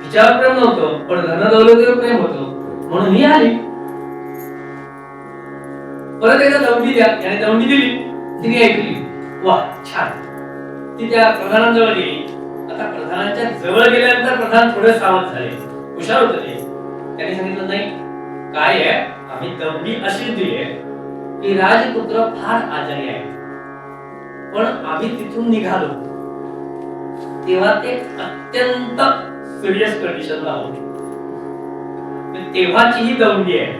हिच्यावर प्रेम नव्हतं पण धनदौलतीवर प्रेम होतं म्हणून ही आली. परत एकदा दौंडी द्या, याने दौंडी दिली, तिने ऐकली, वा छान. ती त्या प्रधानांजवळ गेली. आता प्रधानांच्या जवळ गेल्यानंतर प्रधान थोडे सावध झाले, हुशार होते ते. त्यांनी सांगितलं नाही काय आहे, आम्ही दौंडी अशी दिली आहे की राजपुत्र फार आजारी आहे, पण आम्ही तिथून निघालो तेव्हा ते अत्यंत सिरियस कंडिशनला होते. तेव्हाची ही दौंडी आहे,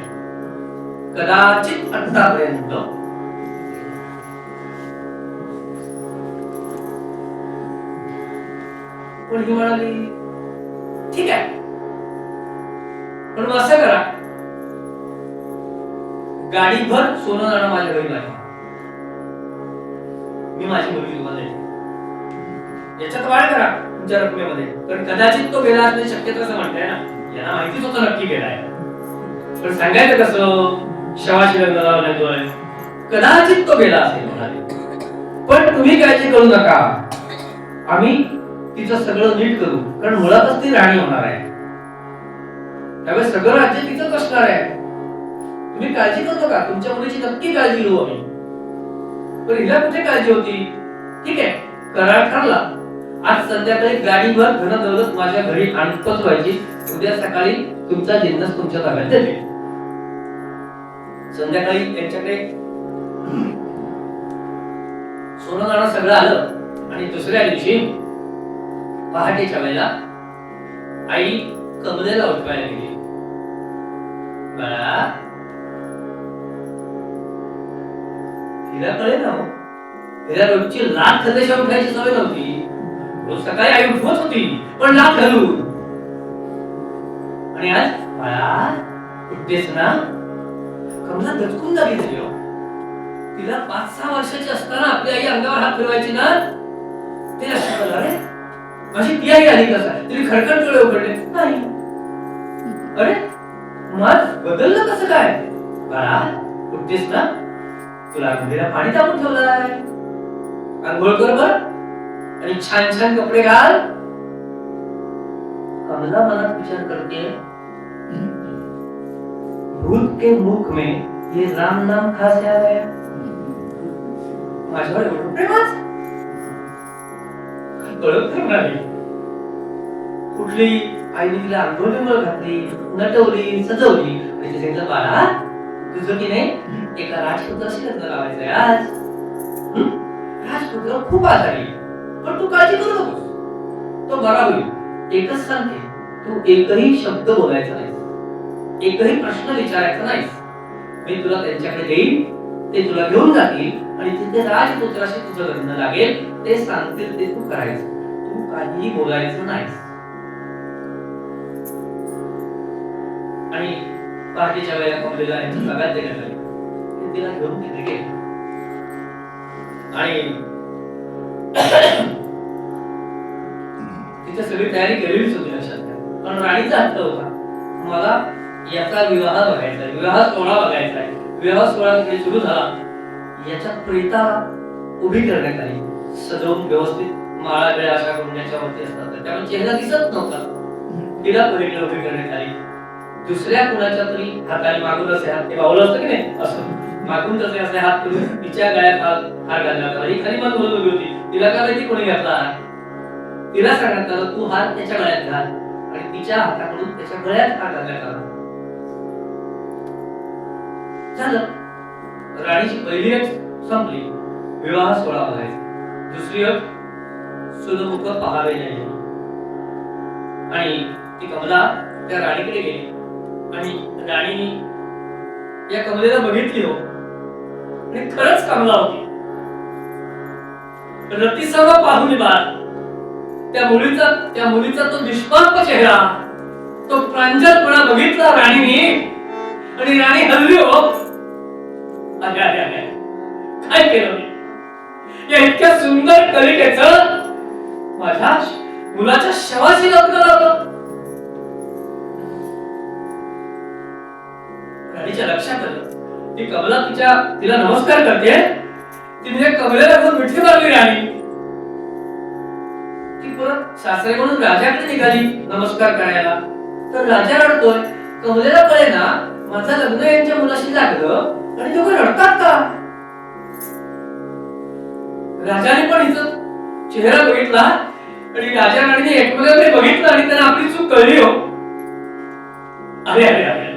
कदाचित आतापर्यंत पण ही म्हणाली ठीक आहे, पण मग असं करा, गाडीभर सोनं नाणं माझ्या घरी नाही, मी माझी मुलगी तुम्हाला देते, याच्यात वाढ करा तुमच्या रकमेमध्ये, कारण कदाचित तो गेला असण्याची शक्यता असं म्हणताय ना, यांना माहितीच होतं नक्की गेलाय, पण सांगायचं कसं, शवाशी लग्न लावण्यातोय, कदाचित तो गेला असेल म्हणाले. पण तुम्ही काळजी करू नका, आम्ही तिचं सगळं नीट करू, कारण मुळातच ती राणी होणार आहे, त्यावेळेस सगळं राज्य तिचंच असणार आहे. तुम्ही काळजी करू नका, तुमच्या मुलीची नक्की काळजी घेऊ आम्ही. पण हिला कुठे काळजी होती? ठीक आहे, करार ठरला. आज संध्याकाळी गाडीवर धनदौलत माझ्या घरी आणखच व्हायची, उद्या सकाळी तुमचा जिन्नस तुमच्या ताब्यात देते. संध्याकाळी त्यांच्याकडे सोनं नाणं सगळं आलं आणि दुसऱ्या दिवशी पहाटेच्या वेळेला आई कमलेला उठवायला गेली. बाळा, हिला कळे ना, हिला रोजची लाख खाल्ल्याशिवाय उठायची सवय नव्हती. रोज सकाळी आई उठवत होती, पण लाख घालून. आणि आज बाळा उठतेस ना? कमला दचकून जागी झाली. तिला 5-6 वर्षाची असताना आपली आई अंगावर हात फिरवायची ना, ते लक्षात आलं, अरे माझी ती आई आली कसा, तिने खडखड डोळे उघडले, नाही. अरे माझ बदललं कसं काय? बाळा उठतेस ना, तुला अंघोळीला पाणी तापवून ठेवलंय, अंघोळ कर बर आणि छान छान कपडे घाल. कमला मनात विचार करते, भूत के मुख में ये राम नाम खास आ गया. माझ्यावर एवढं प्रेमाच कळत नाही. कुठली आईने तिला अंघोळ घातली, नटवली, सजवली आणि ते सांगितलं, बाळा तुझं की नाही एका राजपुत्राशी लग्न लावायचंय आज. राजपुत्र खूप आजारी, पण तू काळजी करू नकोस, तो बरा होईल. एकच सांगते, तू एकही शब्द बोलायचा नाही, एकही प्रश्न विचारायचा नाही. मी तुला त्यांच्याकडे देईन, ते तुला घेऊन जातील आणि तिथे राजपुत्राशी तुझं लग्न लागेल, ते सांगतील ते तू करायचं, तू काहीही बोलायचं नाही. आणि पहाटेच्या वेळेला कमलेला यांची ताब्यात देण्यात आली. तिला घेऊन तिथे गेले आणि तिथे सगळी तयारी केलेलीच होती लक्षात घ्या. पण राणीचा हट्ट होता, मला याचा विवाह बघायचा आहे, विवाह सोहळा बघायचा आहे. विवाह सोहळा तिकडे सुरू झाला. याच्या प्रेता उभी करण्यात आली, सजवून व्यवस्थित माळा गळ्या अशा करून याच्यावरती असतात, त्यामुळे चेहरा दिसत नव्हता. तिला पलीकडे उभी करण्यात आली. दुसऱ्या कुणाच्या तरी हाताने मागून असे हात, ते बावलं असतं की नाही, असं मागून तसे असे हात करून तिच्या गळ्यात हार घालण्यात आला. ही खाली मान बोलत उभी होती, तिला काय माहिती कोणी घातला. तिला सांगण्यात आलं, तू हात त्याच्या गळ्यात घाल, आणि तिच्या हाताकडून त्याच्या गळ्यात हार घालण्यात आला. झालं. राणीची पहिली अट संपली, विवाह सोहळा बघायचा. दुसरी अट, सुनमुख पाहावे नाही. आणि ती कमला त्या राणीकडे गेली आणि राणीने या कमलेला बघितली हो, आणि खरंच कमला होती. रतिसम पाहुणी बाळ, त्या मुलीचा तो निष्पाप चेहरा, तो प्रांजळपणा बघितला राणीने, आणि राणी हल्ली हो. काय केलं या इतक्या सुंदर कलिकेचं माझ्या मुलाच्या शवाशी लग्न लावलं. राणीच्या लक्षात आलं, ती कमला तिला नमस्कार करते, तिने कमलेला घेऊन मिठी मारली राणी. ती परत सासरे म्हणून राजाकडे निघाली नमस्कार करायला. तर राजा रडतोय. कमलेला कळे ना माझं लग्न यांच्या मुलाशी लागलं आणि दोघं रडतात का. राजाने पण हिचं चेहरा बघितला आणि राजा राणीने एकमेकांकडे बघितलं आणि त्यांना आपली चूक कळली. हो अरे अरे अरे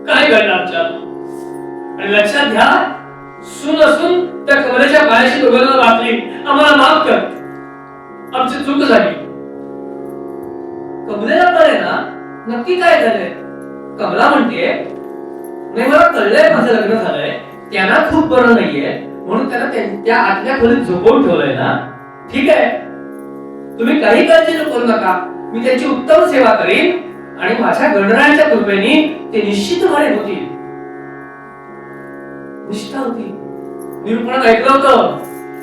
काय घडलं आमच्यात. आणि लक्षात घ्या सून असून त्या कमलेच्या पायाशी दोघांना वाचली. आम्हाला माफ कर, आमची चूक झाली. कमलेला कळे ना नक्की काय झालंय. कमला म्हणते नाही मला कळलंय माझं लग्न झालंय, त्यांना खूप बरं नाहीये म्हणून त्यांना त्या आतल्या खोलीत झोपवून ठेवलंय ना. ठीक आहे, तुम्ही काही काळजी करू नका, मी त्यांची उत्तम सेवा करीन आणि माझ्या गणरायाच्या कृपेने ते निश्चितपणे होतील. निष्ठा होती. निरूपणात ऐकलं होतं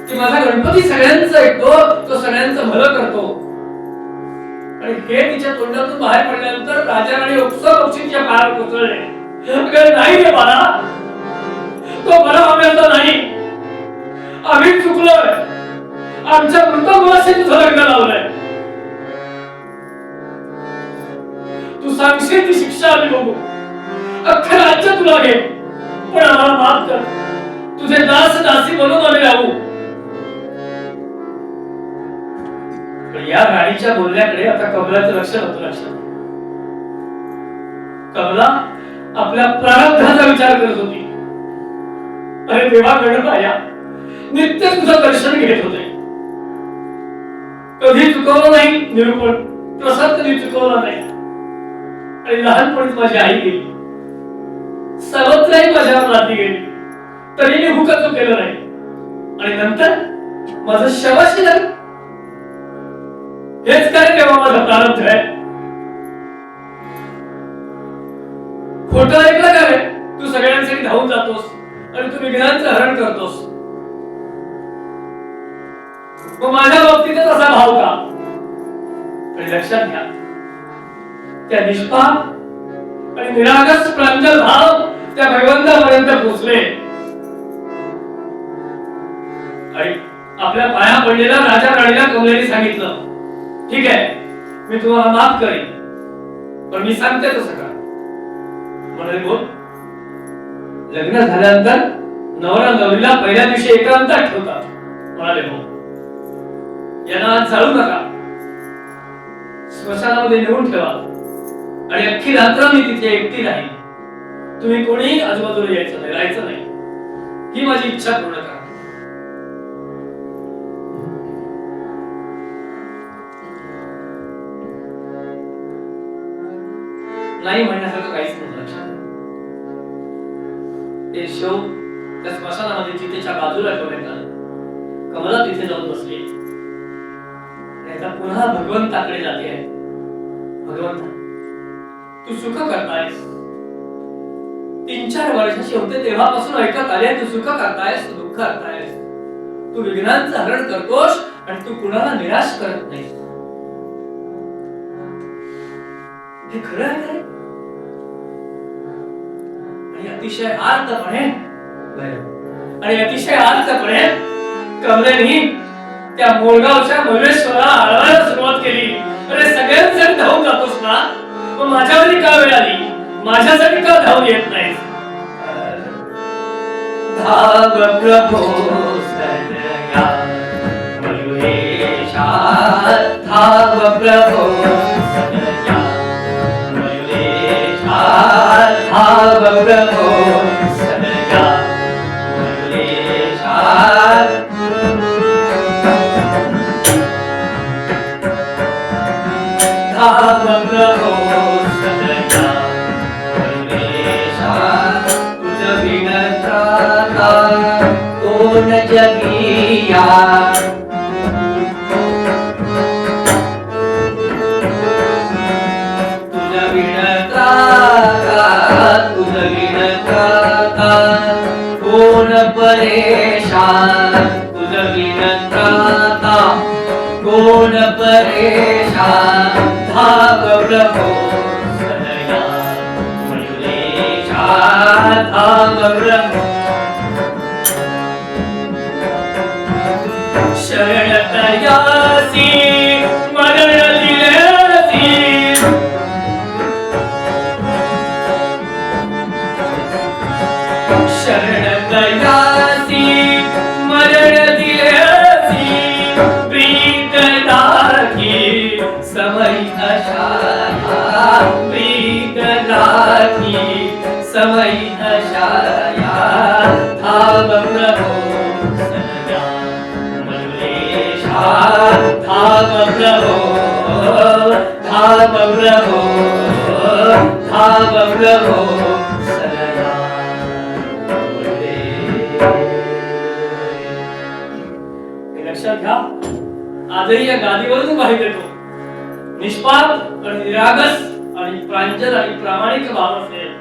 की माझा गणपती सगळ्यांचं ऐकतो, तो सगळ्यांचं भलं करतो. आणि हे तिच्या तोंडातून बाहेर पडल्यानंतर राजा आणि बक्षीच्या पायावर कोसळले. नाही रे बाळा, तो बरा आम्हाला नाही, आम्ही चुकलोय, आमच्या मृत मुलाशी तुझं लग्न लावलंय. तू सांगशील ती शिक्षा आम्ही बघू, अख्खं राज्य तुला घे, पण आम्हाला माफ कर, तुझे दास दासी बनून आम्ही राहू. या राणीच्या बोलण्याकडे आता कमलाचं लक्ष होतं. लक्षात कमला आपल्या प्रारब्धाचा विचार करत होती. अरे देवा गणराया, नित्य तुझं दर्शन घेत होते, कधी चुकवलं नाही निरूपण, प्रसाद कधी चुकवला नाही. आणि लहानपणीच माझी आई गेली, सर्वत्रही माझ्यावर लादी गेली, तरी मी हुकच केलं नाही. आणि नंतर माझं शवाशी लागलं. हेच काय तेव्हा माझा प्रारब्ध आहे. खोटं ऐकलं का रे. तू सगळ्यांसाठी धावून जातोस आणि तू विघ्नांचं हरण करतोस. मग माझ्या बाबतीतच असा भाव का. आणि लक्षात घ्या, त्या निष्पाप आणि निरागस प्रांजल भाव त्या भगवंतापर्यंत पोहोचले. आणि आपल्या पाया पडलेल्या राजा राणीला कमलेने सांगितलं, ठीक आहे मी तुम्हाला माफ करीन, पण मी सांगते तसं करा. म्हणाले बोल. लग्न झाल्यानंतर नवरा नवरीला पहिल्या दिवशी एकांतात ठेवतात. म्हणाले बोल. यांना जाळू नका, स्मशानामध्ये नेऊन ठेवा आणि अख्खी रात्र मी तिथे एकटी राहील. तुम्ही कोणी आजूबाजूला यायचं नाही, राहायचं नाही. ही माझी इच्छा पूर्ण करा. नाही म्हणण्यासारखं काहीच नव्हतं. लक्षात ते शव त्या स्मशानामध्ये चितेच्या बाजूला ठेवण्यात आलं. कमला तिथे जाऊन बसली. पुन्हा भगवंताकडे जाते आहे. भगवंता तू सुख करतायस. 3-4 वर्षाची होते तेव्हापासून ऐकत आले तू सुख करतायस, तू दुःख करतायस, तू विघ्नांचं हरण करतोस आणि तू कुणाला निराश करत नाहीस. हे खरं आहे का. आणि अतिशय आर्तपणे कमलेनी त्या मोळगावच्या महेश्वराला आळवायला सुरुवात केली. अरे सगळ्यांसाठी धावून जातोस ना, मग माझ्यावरती का वेळ आली, माझ्यासाठी का धावून येत नाही. धाव प्रभो सनया मयुरेशा, धाव प्रभो सनया मयुरेशा, धाव प्रभो सनया मयुरेशा. धाव प्रभो सनया मयुरेशा, तुझ बिन त्राता कोण जगिया. कोण परेशान तुझ बिन त्राता, कोण परेशान. धाव प्रभो सनया मयुरेशा, धाव प्रभो. पैठ शाया धाव प्रभो सनया मरुलेशा धाव प्रभो सनया लक्षात घ्या, आजही या गादीवरून बाहेर येतो निष्पाप आणि निरागस आणि प्रांजल आणि प्रामाणिक भाव असेल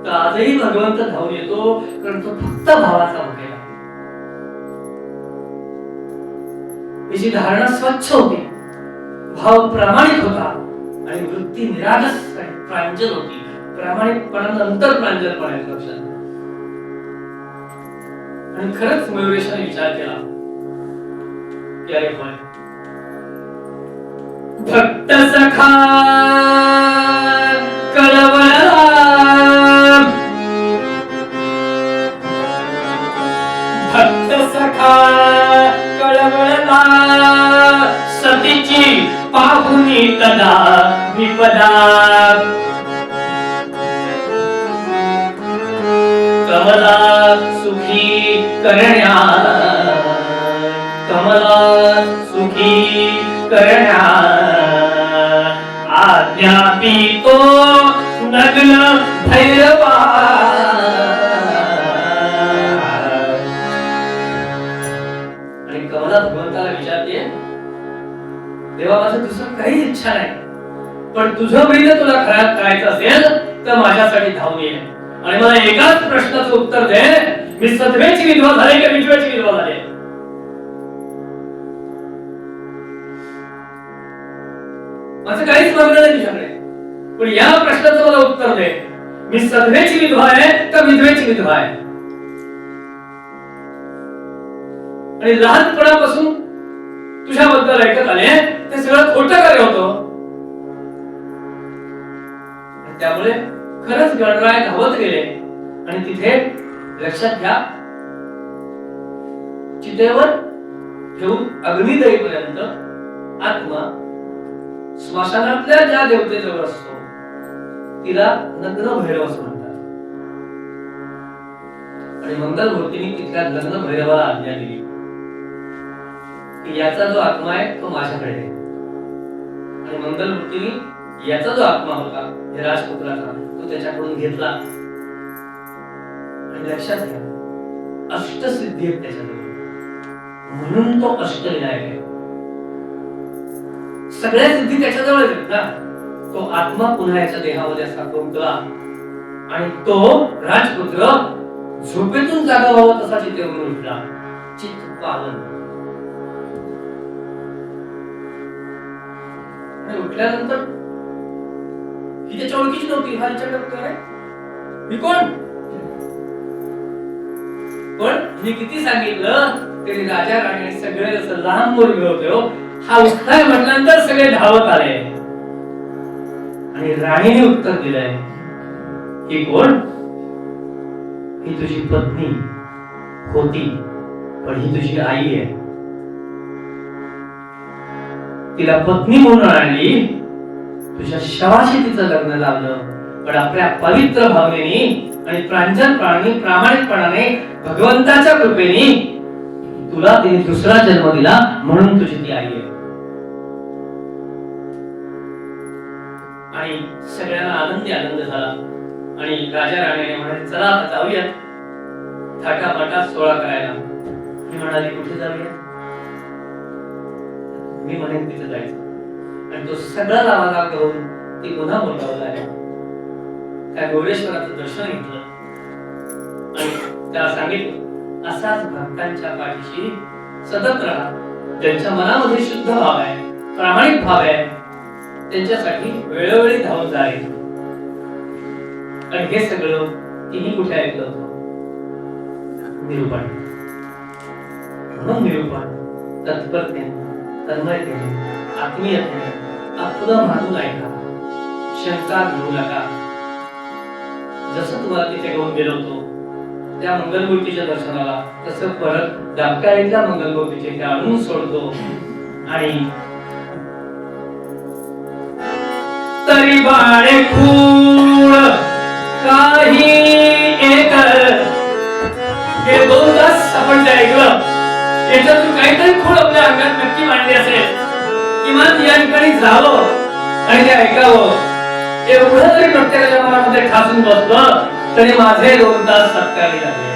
तर आजही भगवंत धावून येतो, कारण तो फक्त भावाचा भोगेला. तिची धारणा स्वच्छ होती, भाव प्रामाणिक होता आणि वृत्ती निरागस आणि प्रांजल होती. प्रामाणिकपणानंतर प्रांजलपणाचं लक्षण. आणि खरंच मयुरेशाने विचार केला की अरे होय, भक्त सखा कळवळला, भक्त सखा कळवळला, सतीची पाहुनी तदा विपदा, कमला सुखी करण्या, कमला सुखी करण्या, आज्ञापितो नग्न भैरवा. आणि कमला भगवंताला विचारते, देवा माझं दुसरं काही इच्छा नाही, पण तुझं प्रिय तुला खऱ्यात करायचं असेल तर माझ्यासाठी धावून ये आणि मला एकाच प्रश्नाचं उत्तर दे, मी सधवेची विधवा झाले की विधवेची विधवा झाले. माझं काहीच मागणं नाही तुझ्याकडे, पण या प्रश्नाचं मला उत्तर दे, मी सधवेची विधवा आहे का विधवेची विधवा आहे. आणि लहानपणापासून तुझ्याबद्दल ऐकत आले ते सगळं खोटं कार्य होतं. त्यामुळे खरंच गणराय धावत गेले आणि तिथे लक्षात घ्या, चितेवर ठेवून अग्निदयीपर्यंत आत्मा स्मशानातल्या ज्या देवतेजवळ असतो तिला नग्न भैरव असं म्हणतात. आणि मंगलमूर्तीने तिथल्या नग्न भैरवाला आज्ञा दिली की याचा जो आत्मा आहे तो माझ्याकडे आहे. आणि मंगलमूर्तीने याचा जो आत्मा होता राजपुत्राचा तो त्याच्याकडून घेतला. आणि लक्षात घ्या, अष्टसिद्धी आहेत त्याच्याजवळ, म्हणून तो अष्टविनायक आहे. सगळ्या सिद्धी त्याच्याजवळ आहेत ना. तो आत्मा पुन्हा याच्या देहामध्ये असा कोंकला आणि तो राजपुत्र झोपेतून जागा व्हावा तसा चितेवरून उठला. चित्त पावन. आणि उठल्यानंतर ही त्याच्या ओळखीची नव्हती. हा विचार करतोय, मी कोण? पण मी किती सांगितलं तरी राजा राणी सगळे असं लहान मूल होते. हा उठलाय म्हटल्यानंतर सगळे धावत आले आणि राणीने उत्तर दिलंय, ही कोण? ही तुझी पत्नी होती, पण ही तुझी आई आहे. तिला पत्नी म्हणून आणली, तुझ्या शवाशी तिचं लग्न लावलं. पण आपल्या पवित्र भावनेने आणि प्रांजलपणाने प्रामाणिकपणाने भगवंताच्या कृपेने तुला तिने दुसरा जन्म दिला, म्हणून तुझी ती आई आहे. आणि सगळ्यांना आनंद झाला. आणि राजा राणीने म्हणाले, चला आता जाऊया थाटामाटात सोहळा करायला. मी म्हणाली, कुठे जाऊया? मी म्हणेन तिथे जायचं. आणि तो सगळा लावाला करून ती पुन्हा बोलावला आहे. त्या गौरेश्वराचं दर्शन घेतलं आणि त्याला सांगितलं, असाच भक्तांच्या पाठीशी सतत राहा. ज्यांच्या मनामध्ये शुद्ध भाव आहे, प्रामाणिक भाव आहे, त्यांच्यासाठी वेळोवेळी धावून जाईल. आणि हे सगळं तिने कुठे ऐकलं होतं? निरूपण. म्हणून निरूपण तत्परतेने, तन्मयतेने, आत्मीयतेने आपलं मानून ऐका, शंका घेऊ नका. जसं तुम्हाला तिथे घेऊन गेलो होतो त्या मंगलमूर्तीच्या दर्शनाला, तसं परत दापकाळीतल्या मंगलमूर्तीचे ते आणून सोडतो. आणि तरी बाळे खूळ काही ऐकलं याच्यातून काहीतरी खूण आपल्या अंगात नक्की मांडली असेल. किमान या ठिकाणी जावं आणि ते ऐकावं एवढं जरी प्रत्येकाच्या मनामध्ये ठासून बसलं तरी माझे 2 तास सत्कारी लागले.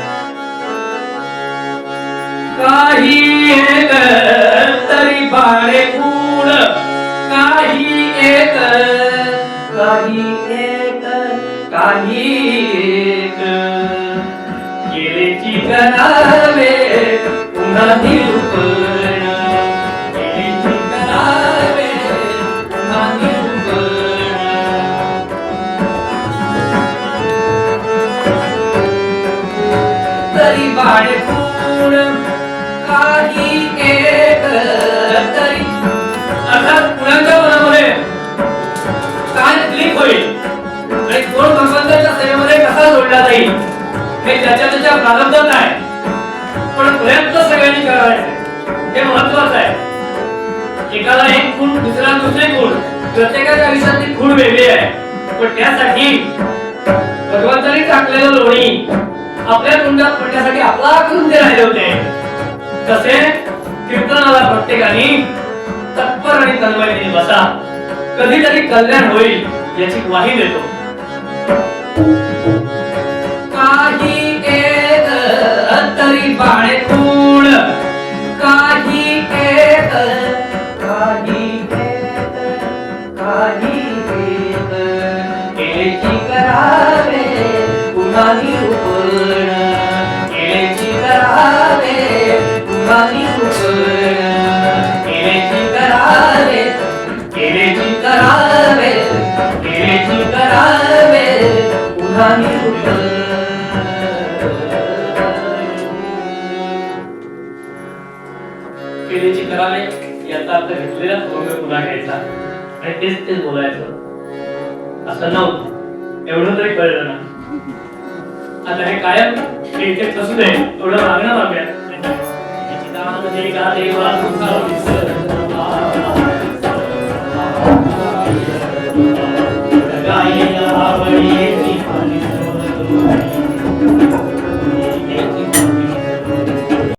काही एक तरी बाळे खूण काही एक केलेची करावे पुन्हा निरूपण केलेची करावे पुन्हा निरूपण तरी बाळे खूण काही एक तरी अर्थात कुणाच्या मनामध्ये काय क्लिक होईल आणि कोण भगवंताच्या सेवेमध्ये कसा जोडला जाईल हे त्याच्या प्रारब्धात आहे. पण प्रयत्न सगळ्यांनी करायचे हे महत्वाचं आहे. एकाला एक खूण दुसरा दुसरे खूण प्रत्येकाच्या आयुष्यातली खूण वेगळी आहे. पण त्यासाठी भगवंतांनी टाकलेलं लोणी आपल्या तोंडात पडण्यासाठी आपला करून ते राहिले होते. तसे कीर्तनाला प्रत्येकाने तत्पर आणि तन्मयतेने बसा कधीतरी कल्याण होईल याची ग्वाही देतो. काही एक तरी बाळे खूण काही एक केलेची करावे पुन्हा निरूपण केलेची करावे पुन्हा निरूपण केलेची करावे केलेची करावे केलेची करावे पुन्हा निरूपण. केलेची करावे याचा अर्थ घेतलेला पुन्हा घ्यायचा आणि तेच बोलायचं असं नव्हतं. एवढं तरी कळलं ना. आता हे कायम हे इथे फसू नये एवढं मागणं मागूया.